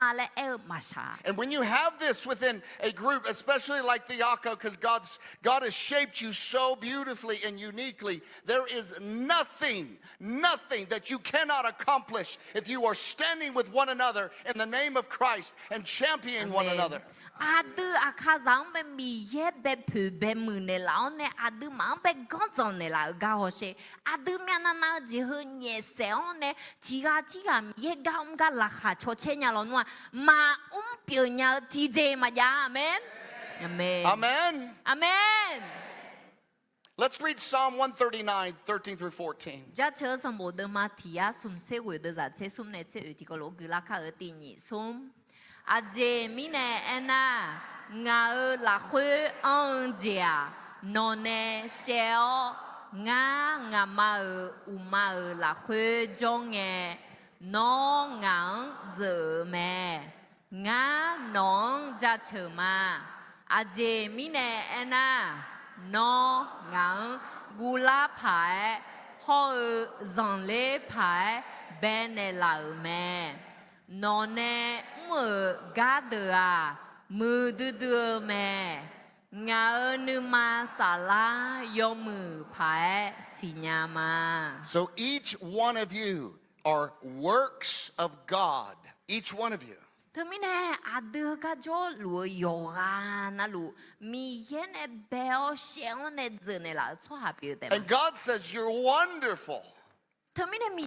A: And when you have this within a group, especially like the taq-euq, because God has shaped you so beautifully and uniquely, there is nothing that you cannot accomplish if you are standing with one another in the name of Christ and championing one another.
B: 阿都阿卡上被米耶被普被木呢老呢，阿都忙被讲走呢老搞好些，阿都面那就和热少呢，自家米耶搞唔搞拉下错钱呀老喏，嘛表呀 TJ 嘛呀，阿门，阿门，
A: Amen.
B: 阿门。
A: Let's read Psalm 139, 13 through 14.
B: 這車上冇得嘛提啊，送車回的在車送呢車有啲個羅古拉卡爾定義送。 阿姐咪呢？安娜，我拉回安家，侬呢小，我媽媽拉回中嘅，侬硬做咩？我侬家車嘛？阿姐咪呢？安娜，侬硬古拉牌，好人類牌，變呢老咩？ nó nè mở gà đờ à mưa đưa mẹ ngã nữ ma xả la yo mưa phải xì nhà mà.
A: So each one of you are works of God. Each one of you.
B: Thế mình nè à đưa cả chỗ lúa yoga na lúa mi yên nè béo xéo nè giờ nè là cho hà biểu đấy.
A: And God says you're wonderful.
B: Thế mình nè mi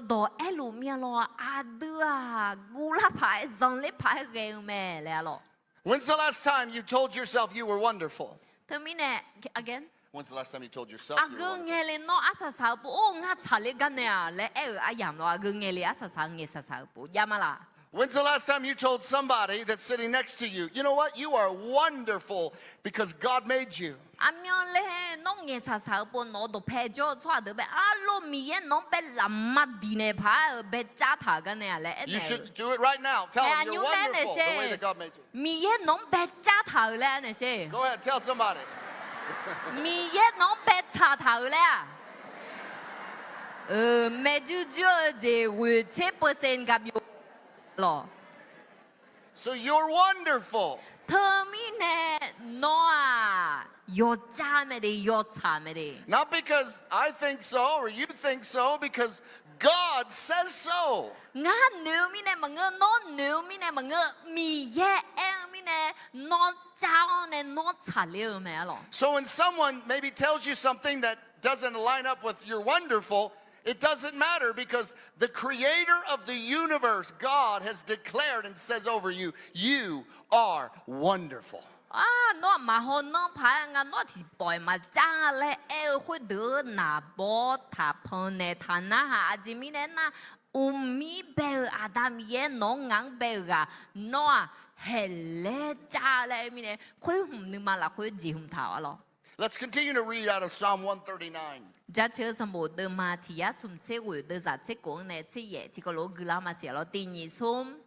B: đồ elu mía lo à đưa à gula phải dòng lấy phải ghê mẹ lẹ lo.
A: When's the last time you told yourself you were wonderful?
B: Termine again.
A: When's the last time you told yourself you were
B: Ageng
A: wonderful?
B: ngeli no asasa po oh nga chale ganea le ayam lo ageng ngeli asasa ngesasa po yamala.
A: When's the last time you told somebody that's sitting next to you, you know what? You are wonderful because God made you.
B: Amyon le no ngesasa po no do pejo chwa de be alo miye no be lamma dine pa be cha tha ganea le
A: You should do it right now. Tell them you're wonderful the way that God made you.
B: Miye no be cha tha le ne se.
A: Go ahead, tell somebody.
B: Miye no be cha tha le. Mais du Dieu de 8% gặp lo.
A: So you're wonderful.
B: Termine no yo cha me de yo cha me de.
A: Not because I think so or you think so, because God says so.
B: Nga nếu mine mà ngơ no nếu mine mà ngơ mi ye em mine no chao ne no cha liu me lo.
A: So when someone maybe tells you something that doesn't line up with you're wonderful, it doesn't matter because the creator of the universe, God, has declared and says over you, you are wonderful.
B: Nó mà hôn nó phải nga nó thì bồi mà cha le hội đỡ na bo thà phone ne thà na ha chỉ mi ne na mi bel adam ye nó ngang bel ga nó hele cha le mi ne khối hum ni mà là khối gì hum thảo lo.
A: Let's continue to read out of Psalm 139.
B: Giá chớ sa mô đơ mà thì á sum chế quỷ đơ giả chế cuốn này chế ye chỉ có lỗ gư la mà xỉa lo tin nhị sum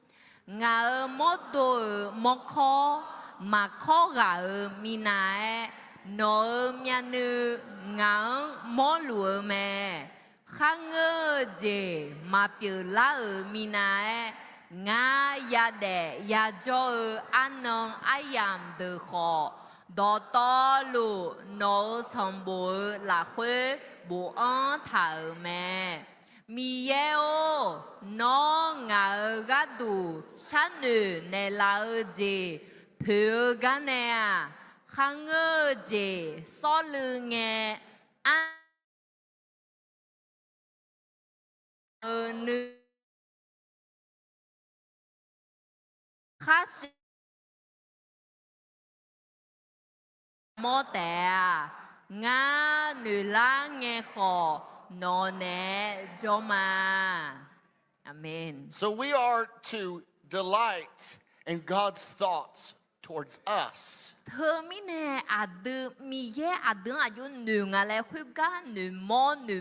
B: ngà mô đồ mô khó mà khó gà mi nai nô mia nữ ngà mô lùa mẹ khang ngơ dê mà biểu la mi nai ngà ya đẻ ya cho an nông ayam đơ khó đó to lù nô sông bù là khuê bù ơn thảo mẹ mi ye ô nó ngà gà đủ sáng nữ nè là gì phứ gà nè khang ngơ gì so lư nghe an nữ khá mô tè ngà nữ la nghe khổ nô nè dô mà. Amen.
A: So we are to delight in God's thoughts towards us.
B: Thơ mi nè đư mi ye đư yu nữ ngà lè khuy gà nữ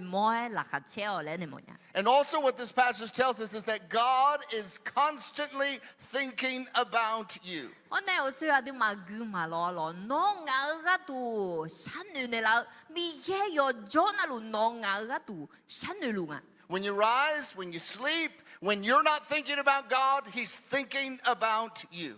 B: mô là khá chéo lè nè mô nhá.
A: And also what this passage tells us is that God is constantly thinking about you.
B: Hôm nay ở xưa đư mà gư mà lo nó ngà gà tù sáng nữ nè là mi ye yo dô nà lù nó ngà gà tù sáng nữ lù ngà.
A: When you rise, when you sleep, when you're not thinking about God, He's thinking about you.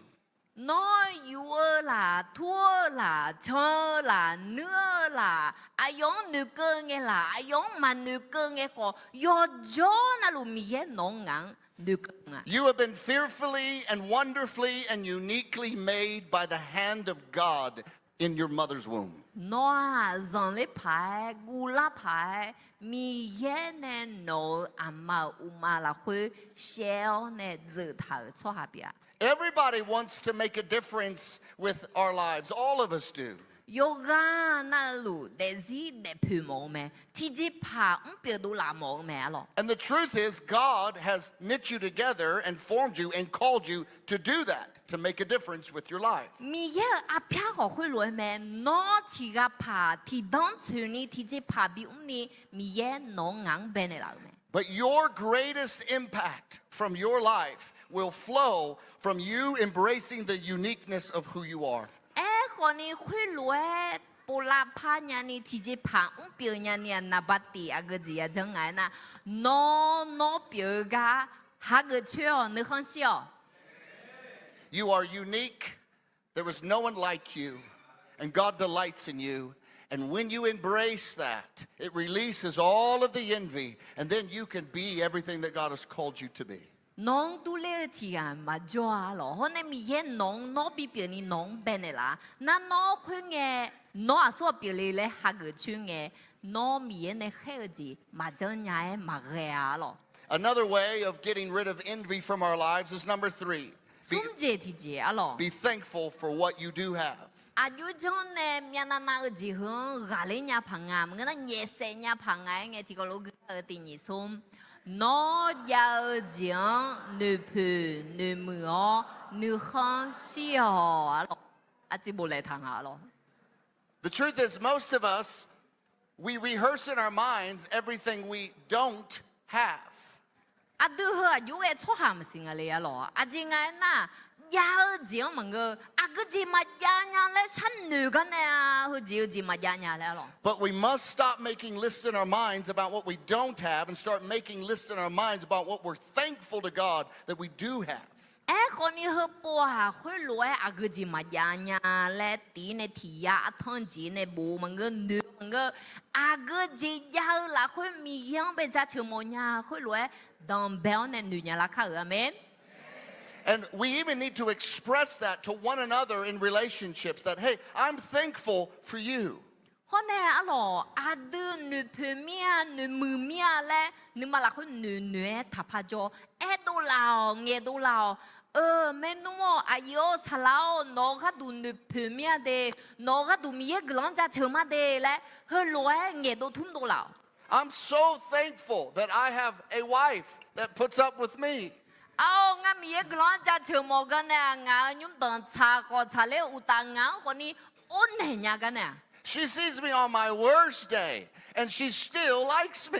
B: Nó yu là thua là chơ là nữa là ayong nữ cơ nghe là ayong mà nữ cơ nghe khó yo jo na lu mi ye no ngang nữ cơ nga.
A: You have been fearfully and wonderfully and uniquely made by the hand of God in your mother's womb.
B: Nó dần lệ phải gu la phải mi ye nè no amma uma là khuê xéo nè dự thảo cho hà bia.
A: Everybody wants to make a difference with our lives. All of us do.
B: Yoga na lu de zi de pu mo me ti ji pa bia du la mo me lo.
A: And the truth is, God has knit you together and formed you and called you to do that, to make a difference with your life.
B: Mi ye a pia ho hui lo me no ti ga pa ti don chu ni ti ji pa bi ni mi ye no ngang be ne la me.
A: But your greatest impact from your life will flow from you embracing the uniqueness of who you are.
B: E ko ni hui lo po la pa nya ni ti ji pa bia nya ni na ba ti a ge ji a jeng ai na no bia ga ha ge chue ne hong xiao.
A: You are unique. There was no one like you. And God delights in you. And when you embrace that, it releases all of the envy. And then you can be everything that God has called you to be.
B: Nong tu le ti ma joa lo ho ne mi ye nong no bi bi ni nong be ne la na no khu nge no a so bi le ha ge chu nge no mi ye ne he ji ma zhen nya e ma ge a lo.
A: Another way of getting rid of envy from our lives is number 3.
B: Sum je thì je alo.
A: Be thankful for what you do have.
B: Ayu jong ne miana na ji hong gale nya phanga ngana nye se nya phanga nge ti ko lo gu ti ni sum. No ya jiang ne pu ne mu o ne khang xi ho alo. A ji bo le thang alo.
A: The truth is, most of us, we rehearse in our minds everything we don't have.
B: Adu he yu e cho ha ma sing le alo. A ji ngai na ya jiang ma ge a ge ji ma ya nya le chan nu ga ne hu ji ma ya nya le alo.
A: But we must stop making lists in our minds about what we don't have and start making lists in our minds about what we're thankful to God that we do have.
B: Con đi hấp bò hà khơi lúa à cái gì mà nhà nhà lẽ tí này thì ya thằng gì này bố mà ngơ nữ mà ngơ à cái gì ya là khơi mì yang bây giờ chờ một nhà khơi lúa đòn béo này nữ nhà là khá amen.
A: And we even need to express that to one another in relationships that, hey, I'm thankful for you.
B: Hôm nay à lo à đưa nữ phê mía nữ mư mía lẽ nữ mà là khơi nữ tháp hà cho đồ lao nghe đồ lao mẹ nó ayo salao nó cái đồ nữ phê mía de nó cái đồ mía glang ra chờ mà de lẽ hơi lúa nghe đồ thum đồ lao.
A: I'm so thankful that I have a wife that puts up with me.
B: Ngã mía glang ra chờ mà cái này ngã nhúng tận cha có cha lẽ utang ngã con đi ôn này nhà cái này.
A: She sees me on my worst day, and she still likes me.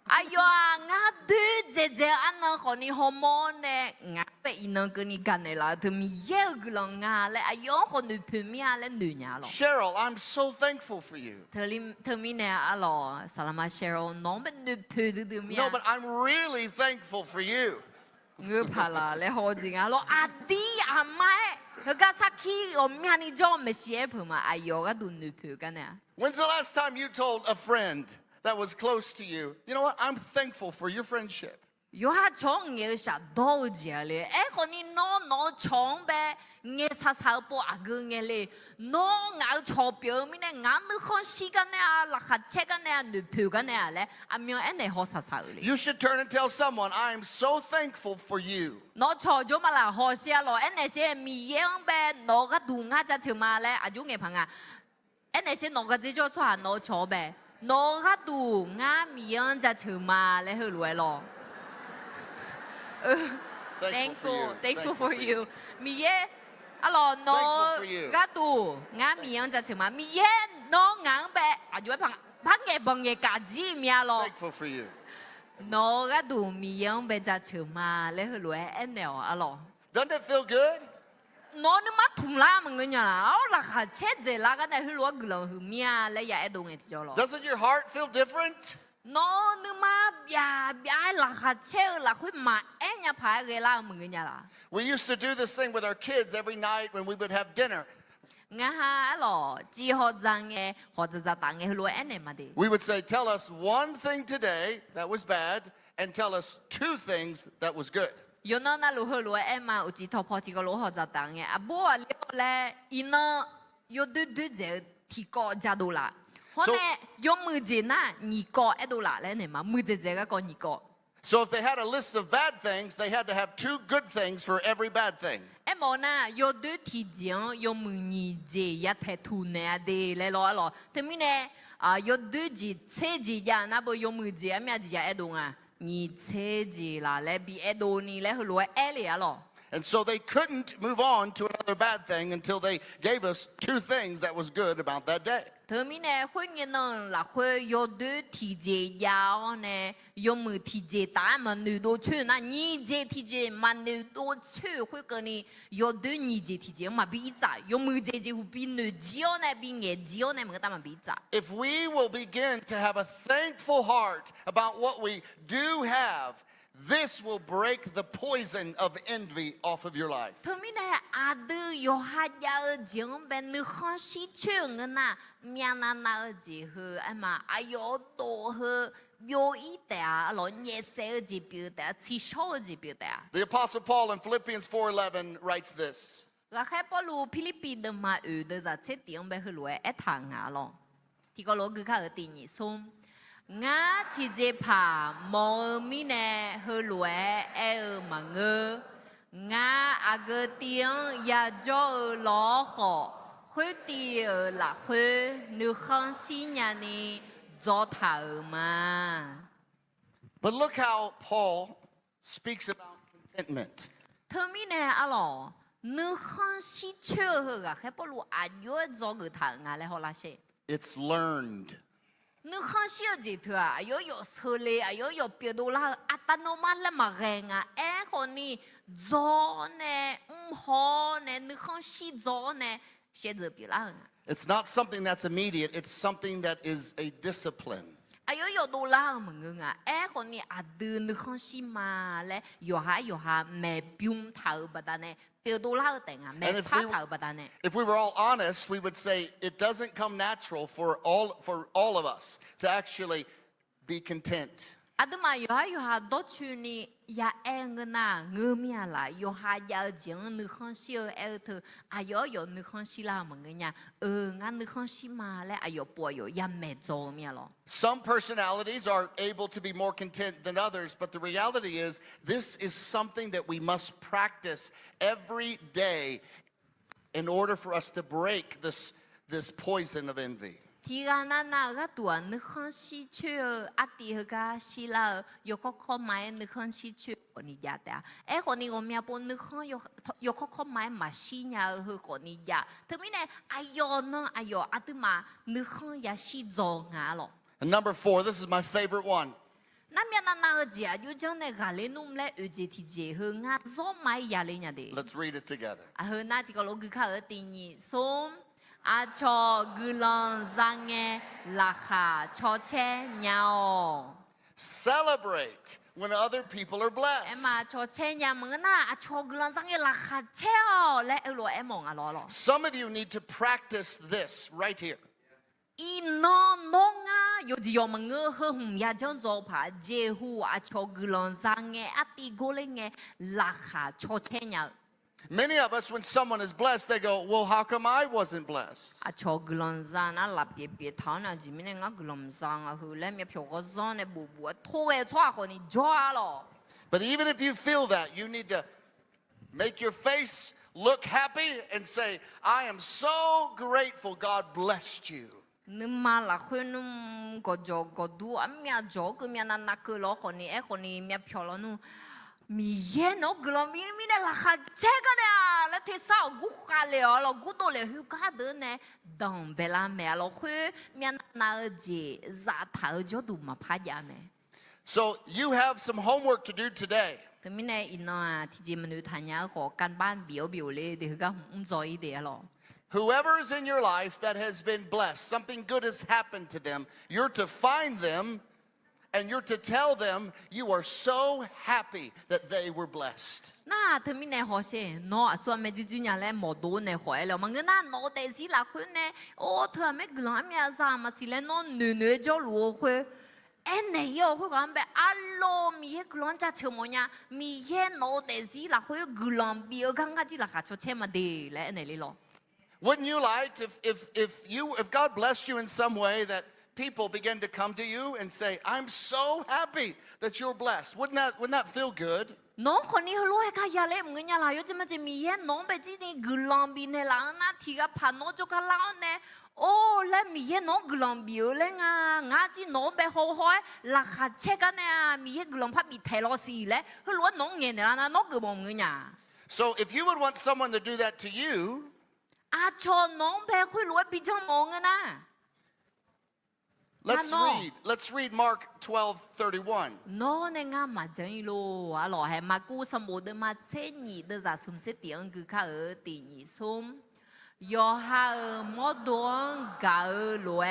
B: Ayo ngã đứa dễ ăn nó còn đi hormone nè ngã bé inang cái này cái này là từ mi yêu cái lòng ngã lẽ ayo còn đi phê mi lẽ nữ nhà lo.
A: Cheryl, I'm so thankful for you.
B: Thơ mi nè alo salama Cheryl nó bên nữ phê từ mi.
A: No, but I'm really thankful for you.
B: Ngư phá là lẽ hồ gì ngã lo đi mai. Cái sao khi ông mi anh cho mình xếp mà ayo cái đồ nữ phê cái này.
A: When's the last time you told a friend that was close to you, you know what, I'm thankful for your friendship?
B: Yo ha chong nghe sa đâu giờ le, con đi nó chong bé nghe sa bộ agư nghe le, nó ngáo cho biểu mình nè ngáo nữ con sĩ cái này là khát chết cái này nữ phiêu cái này le, miêu anh này họ sa le.
A: You should turn and tell someone, I am so thankful for you.
B: Nó cho cho mà là họ xia lo, anh này xia mi yang bé nó cái đủ ngã ra chừng mà le, à chú nghe phăng à, anh này xia nó cái gì cho hà nó cho bé, nó cái đủ ngã mi yang ra chừng mà le hơi lùi lo. Thankful for you. Mi ye, alo no gatu ngã mi yang ra chừng mà mi ye nó ngang bé, à chú phăng nghe bằng nghe cả gì mi alo.
A: Thankful for you.
B: Nó gatu mi yang bé ra chừng mà le hơi lùi anh nào alo.
A: Doesn't it feel good?
B: Nó nó mắt thùng la mà người nhà là khát chết gì là cái này hơi lúa gừng hơi mía lấy ya đồ nghe cho lo.
A: Doesn't your heart feel different?
B: Nó nó mà bia là khát chết là khối mà anh nhà phải cái là mà người nhà là.
A: We used to do this thing with our kids every night when we would have dinner.
B: Nghe ha lo chỉ họ rằng nghe họจะtặng nghe lúa anh này mà đi.
A: We would say, tell us one thing today that was bad and tell us two things that was good.
B: Yo nó na lúa lúa em mà ở chỉ thọ phò chỉ có lúa họจะtặng nghe à bố à liệu là ina yo đứa giờ thì có giá đô la. Hôm nay yo mười giờ na nhị có đô la lên này mà mười giờ cái có nhị có.
A: So if they had a list of bad things, they had to have two good things for every bad thing.
B: Em bảo na yo đứa thì giang yo mười nhị giờ ya thay thu nè để lấy lo. Thế mình nè yo đứa gì xe gì ya na bo yo mười giờ em ya gì ya đô à. Nhị xe gì là lấy bị đô ni lấy lúa lấy lo.
A: And so they couldn't move on to another bad thing until they gave us two things that was good about that day.
B: Thế mình nè khuyên nghe nó là khuyên yo đứa thì giờ ya nè yo mười thì giờ ta mà nữ đô chơi na nhị giờ thì giờ mà nữ đô chơi khuyên cái này yo đứa nhị giờ thì giờ mà bị trả yo mười giờ thì bị nữ gió này bị nghe gió này mà người ta mà bị trả.
A: If we will begin to have a thankful heart about what we do have, this will break the poison of envy off of your life.
B: Thế mình nè đứa yo ha ya giang bên nữ con sĩ chơi người na mian na gì hư em mà ayo đồ hư yo ít à lo nhẹ sẽ gì biểu đạt chỉ số gì biểu đạt.
A: The Apostle Paul in Philippians 4:11 writes this.
B: Là khai Paul Philippines de mà ở de ra chết tiếng bé hư lúa thằng ngã lo. Thì có lúa cứ khai ở tiền nhị xôm. Ngã chỉ dễ phà mò mi nè hư lúa mà ngơ. ngã à gơ tiếng ya cho lo họ khơi tiề là khơi nữ khang xí nhà ni do thảo mà.
A: But look how Paul speaks about contentment.
B: Thơ mi nè à lò nữ khang xí chơi hơ gà khép bolu à yo do gơ thảo ngà lại họ là xe.
A: It's learned.
B: Nữ khang xí gì thưa à yo yo sơ lê à yo yo bia đồ là à ta nó mà là mà ghen à e con ni do nè ho nè nữ khang xí do nè xe giờ bia là.
A: It's not something that's immediate. It's something that is a discipline.
B: Ayo yo đô la mà ngưng à, con ni à đưa nước không xí mà lẽ yo ha mẹ biung thảo bát đàn này, biểu đô la tiền à, mẹ phát thảo bát đàn này.
A: If we were all honest, we would say it doesn't come natural for all of us to actually be content.
B: À đứa mà yo ha đôi chuyện ni ya ngân à ngơ mía lại yo ha ya tiếng nước không xí thử yo nước không xí la mà ngưng nha, ngân nước không xí mà lẽ yo bùa yo ya mẹ做咩咯?
A: Some personalities are able to be more content than others, but the reality is this is something that we must practice every day in order for us to break this poison of envy.
B: Thì ra na cái tuần nước không xí chơi, tí cái xí là, có máy nước không xí chơi của ni gia ta. Còn ni mình bốn nước không, có máy mà xí nhà hơn của ni gia. Thế mình này, tí mà nước không ya xí gió ngã lo.
A: And number 4, this is my favorite one.
B: Na ở gì à, chẳng này gà lên nôm lẽ ở gì thì gì hơn ngã gió máy ya lên nhà đi.
A: Let's read it together.
B: Hơn na chỉ có lúc cái ở tí nhị xóm. À cho guiqlanq là khả cho che nhau.
A: Celebrate when other people are blessed.
B: Em mà cho che nhau mà na cho guiqlanq là khả che lẽ em mong lo.
A: Some of you need to practice this right here.
B: nó nga yo gì mà ngơ hum ya chân zo pa je hu à cho guiqlanq tí gô lên nghe là khả cho che nhau.
A: Many of us, when someone is blessed, they go, well, how come I wasn't blessed?
B: À cho guiqlanq na là bia thảo na chỉ mình ngã guiqlanq hư lẽ mi phiêu có gió này bù thôi cho họ ni joa lo.
A: But even if you feel that, you need to make your face look happy and say, I am so grateful God blessed you.
B: Nhưng mà là khuyên nung có đủ anh mẹ cho cái mẹ na cứ lo họ ni mẹ phiêu lo nu. Mi nó gồm mi này là khá chết cái này là thế sao cú khá lẹ lo cú đồ lẹ hữu cá đó nè đồng về là mẹ lo khuya mẹ nào gì giá thảo cho đủ mà phá giá mẹ.
A: So you have some homework to do today.
B: Thì mình này ino thì chỉ mình tham gia họ căn bản biểu lệ để cái không giỏi để lo.
A: Whoever is in your life that has been blessed, something good has happened to them, you're to find them. And you're to tell them you are so happy that they were blessed.
B: Na thì mình này họ sẽ nó so mấy chú nhà lại một đồ này hỏi là mà người na nó để gì là khuyên này ô thưa mấy cái làm gì ra mà chỉ là nó nửa cho lúa khuyên em này yêu khuyên cái bé alo mi cái làm cha chơi 뭐냐 mi cái nó để gì là khuyên cái làm biểu cái cái gì là khá cho chơi mà để lại này lo.
A: Wouldn't you like if God blessed you in some way that people begin to come to you and say, I'm so happy that you're blessed. Wouldn't that feel good?
B: Nó còn đi hơi cái nhà lẽ người nhà là 요즘 이제 미에 nó bây giờ đi glam bi này là na thiga pan nó cho cái lao nè ô lẽ mi에 nó glam bi lẽ ngã chỉ nó bé hồ hỏi là khát chết cái nè mi에 glam phát bị thay lo xì lẽ hơi nó nghe nè là nó cứ mong người nhà.
A: So if you would want someone to do that to you,
B: à cho nó bé hơi bị cho mong người nè.
A: Let's read Mark 12:31.
B: Nó nên ngã mà chân lo à lo hay mà cú sắm bộ mà chế nhị đưa ra sum chế tiếng cứ khá ở tỷ nhị sum yo ha ở mô đuông gà ở lúa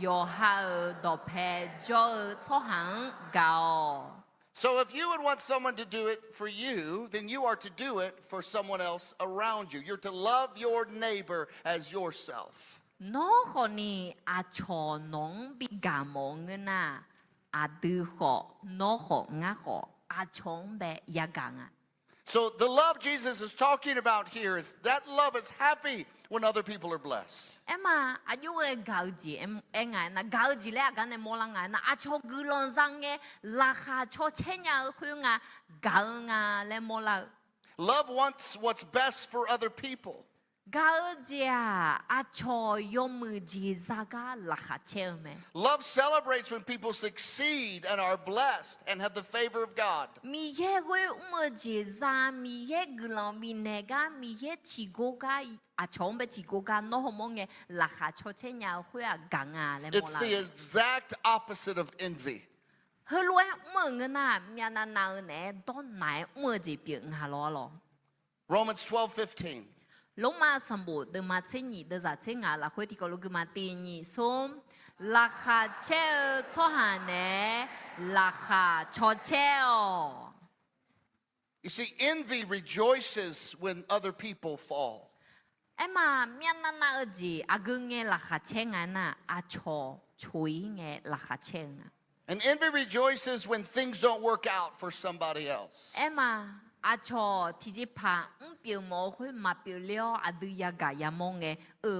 B: yo ha ở đọc hè cho ở cho hàng gạo.
A: So if you would want someone to do it for you, then you are to do it for someone else around you. You're to love your neighbor as yourself.
B: Nó còn ni à cho nông bị gà mong ngân à đưa họ nó họ ngã họ à chong bé ya gang à.
A: So the love Jesus is talking about here is that love is happy when other people are blessed.
B: Em à yêu cái gạo gì em ngài na gạo gì lẽ cái này mua là ngài na à cho guiqlanq nghe là khá cho chế nhà khuyên ngà gạo ngà lẽ mua là.
A: Love wants what's best for other people.
B: 가으지야 아초 요무지자가 라하체메.
A: Love celebrates when people succeed and are blessed and have the favor of God.
B: 미예고의 우무지자 미예 글럼비네가 미예 지고가 아초음베 지고가 노호몽에 라하초체냐 후야 강아레
A: It's
B: 몰라.
A: the exact opposite of envy.
B: 흘로에 우멍나 미안나나은에 돈나의 우무지병하로로.
A: Romans 12:15.
B: Loma sambo de matsenyi de zatsenga la hweti ko lugma tinyi som la kha che tsohane la kha chocheo.
A: You see, envy rejoices when other people fall.
B: Ema mianana oji agunge la kha chenga na acho choinge la kha chenga.
A: And envy rejoices when things don't work out for somebody else.
B: Ema acho tijipa mpio mo hui ma pio leo adu ya ga ya monge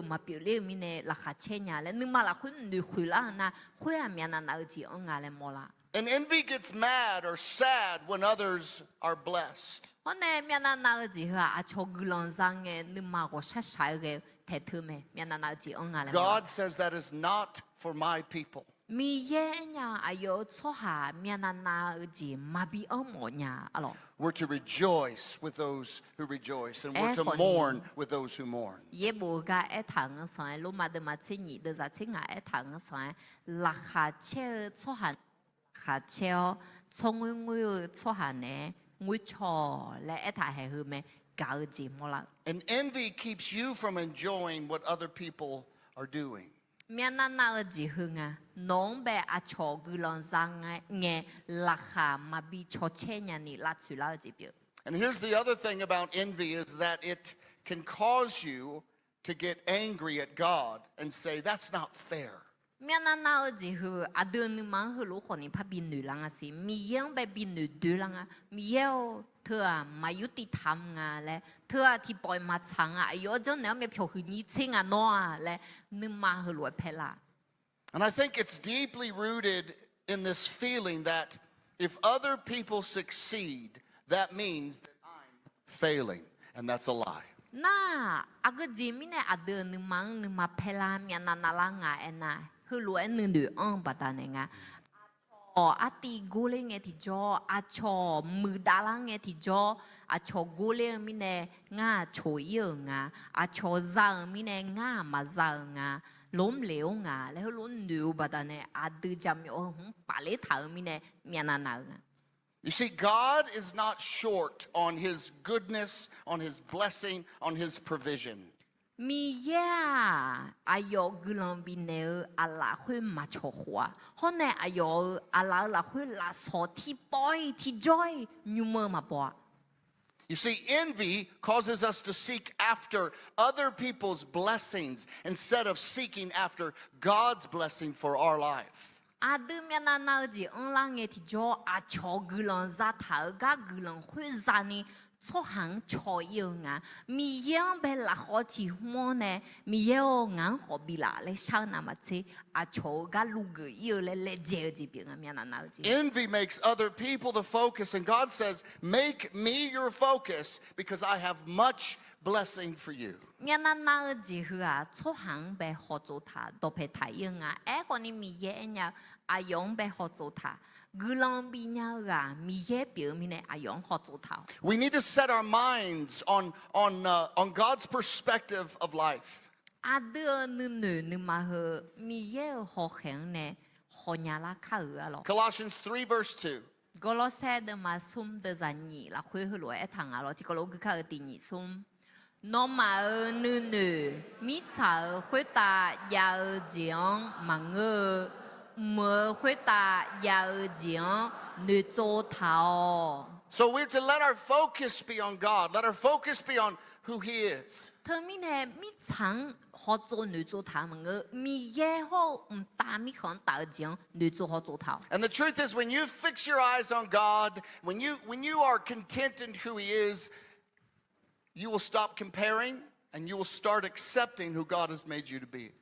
B: ma pio leo mine la kha chenya le numa la hui nu hui la na hui a mianana oji onga le mola.
A: And envy gets mad or sad when others are blessed.
B: Hone mianana oji ha acho gulon zange numa go sha sha ge te thume mianana oji onga le mola.
A: God says that is not for my people.
B: Mi ye nya ayo tsoha mianana oji mabi omo nya alo.
A: We're to rejoice with those who rejoice, and we're to mourn with those who mourn.
B: Ye bo ga e thang san lo ma de ma tsinyi de za tsinga e thang san la kha che tsoha kha cheo tsongngui tsoha ne ngui cho le e tha he hu me ga ji mo la.
A: And envy keeps you from enjoying what other people are doing.
B: Mianana ji hunga nong be a cho gulon sang nge la kha ma bi cho che nya ni la tsu la ji bi.
A: And here's the other thing about envy is that it can cause you to get angry at God and say, that's not fair.
B: Mianana ji hu adun ma hu lo khoni pha bi nu la nga si mi yang be bi nu du la nga mi yeo thua ma yuti tham nga le thua thi poi ma changa ayo jo ne me phyo hu ni chinga no le nu ma hu lo phe la.
A: And I think it's deeply rooted in this feeling that if other people succeed, that means that I'm failing. And that's a lie.
B: Na aga ji mi ne adun nu ma phe la mianana la nga ena hu lo en nu on ba ta ne nga. Ati gole nge ti jo acho mudala nge ti jo acho gole mine nga cho ye nga acho za mine nga ma za nga lom leo nga le lo nu badane adu jam yo pa le tha mine miana na nga.
A: You see, God is not short on his goodness, on his blessing, on his provision.
B: Mi ya ayo gulon bine ala hui ma cho hua hone ayo ala la hui la so ti boy ti joy nyume ma bo.
A: You see, envy causes us to seek after other people's blessings instead of seeking after God's blessing for our life.
B: Adu mianana ji onlang e ti jo a cho gulon za ta ga gulon hui za ni so hang cho ye nga mi yang be la ho chi mo ne mi ye o ngang ho bi la le sha na ma che a cho ga lu ge ye le le je ji bi nga mianana ji.
A: Envy makes other people the focus, and God says, make me your focus because I have much blessing for you.
B: Mianana ji hu a so hang be ho zo ta do pe ta ye nga e ko ni mi ye nya a yong be ho zo ta. We
A: need to set our minds on God's perspective of life. Colossians 3 verse 2. So we're to let our focus be on God. Let our focus be on who He is. And the truth is, when you fix your eyes on God, when you are content in who He is, you will stop comparing and you will start accepting who God has made you to be.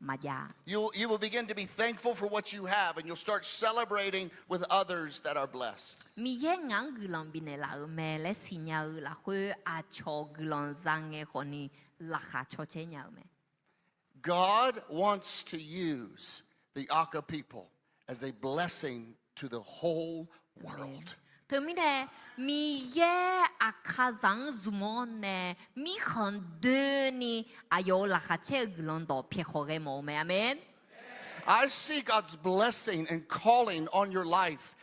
B: mà già.
A: You will begin to be thankful for what you have, and you'll start celebrating with others that are blessed.
B: Mi ye ngang gulang bine la me le sinya la hu a cho gulang zange honi la kha cho che nya me.
A: God wants to use the Aka people as a blessing to the whole world.
B: Thứ mi ne mi ye a kha zang zumo ne mi khon de ni a yo la kha che gulang do phe kho ge mo me amen.
A: I see God's blessing and calling on your life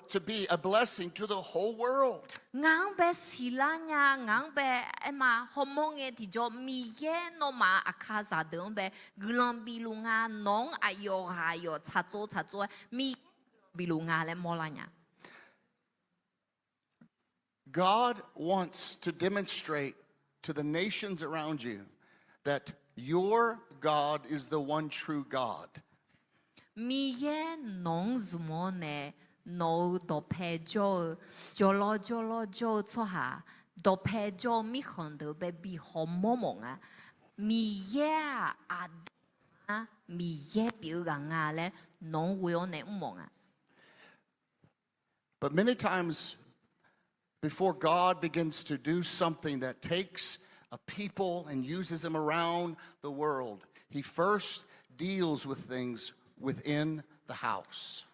A: to be a blessing to the whole world.
B: Ngang be silanya ngang be ema homong e ti jo mi ye no ma a kha za de be gulang bi lu nga nong a yo ha yo cha zo mi bi lu nga le mo la nya.
A: God wants to demonstrate to the nations around you that your God is the one true God.
B: Mi ye nong zumo ne no do pe jo lo cho ha do pe jo mi khon de be bi ho mo mo nga mi ye a mi ye bi ga nga le nong wo ne mo nga.
A: But many times before God begins to do something that takes a people and uses them around the world, he first deals with things within the house.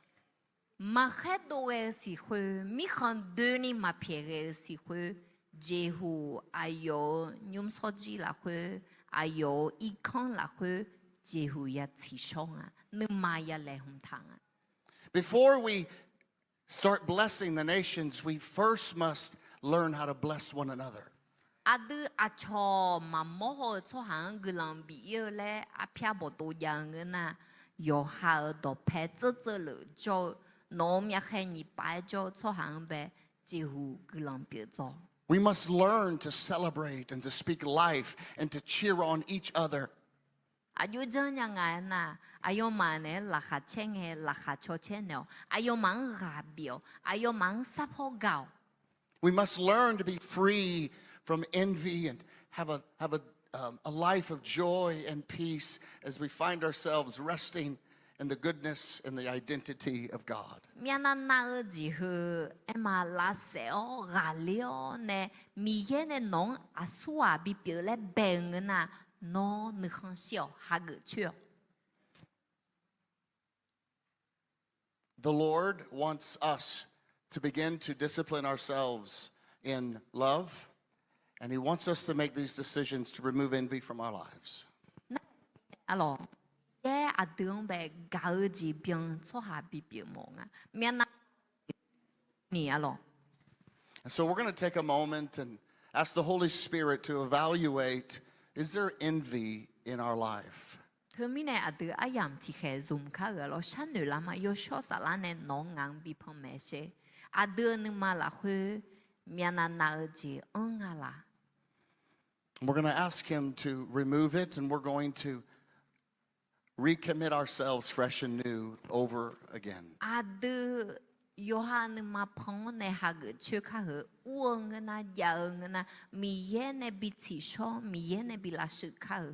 B: Ma khe do e si hu mi khon de ni ma phe ge si hu je hu ayo nyum so ji la hu ayo I khon la hu je hu ya chi shong a ne ma ya le hum thang a.
A: Before we start blessing the nations, we first must learn how to bless one another.
B: Adu a cho ma mo ho cho hang gulang bi ye le a phya bo do yang na yo ha do phe zhe le jo no mya khe ni pa jo cho hang be ji hu gulang bi zo.
A: We must learn to celebrate and to speak life and to cheer on each other.
B: Ayo jeng yang ngai na ayo mane la kha cheng he la kha cho chen no ayo mang ga bio ayo mang sap ho gao.
A: We must learn to be free from envy and have a life of joy and peace as we find ourselves resting in the goodness and the identity of God.
B: Mia na na ji hu ema la se o ga leo ne mi ye ne nong asua bi pi le beng na no ne khang xiao ha ge chue.
A: The Lord wants us to begin to discipline ourselves in love, and he wants us to make these decisions to remove envy from our lives.
B: Alors, ye a dong be ga ji biang cho ha bi pi mo nga. Mia na ni alors.
A: And so we're going to take a moment and ask the Holy Spirit to evaluate, is there envy in our life?
B: Termine a de ayam ti khe zum kha ge lo shan nu la ma yo sho sa la ne no ngang bi phom me she. A de ne ma la hu mia na na ji ong a la.
A: We're going to ask him to remove it, and we're going to recommit ourselves fresh and new over again.
B: A de yo ha ne ma phong ne ha ge chue kha he u ng na ya ng na mi ye ne bi chi sho mi ye ne bi la shi kha he.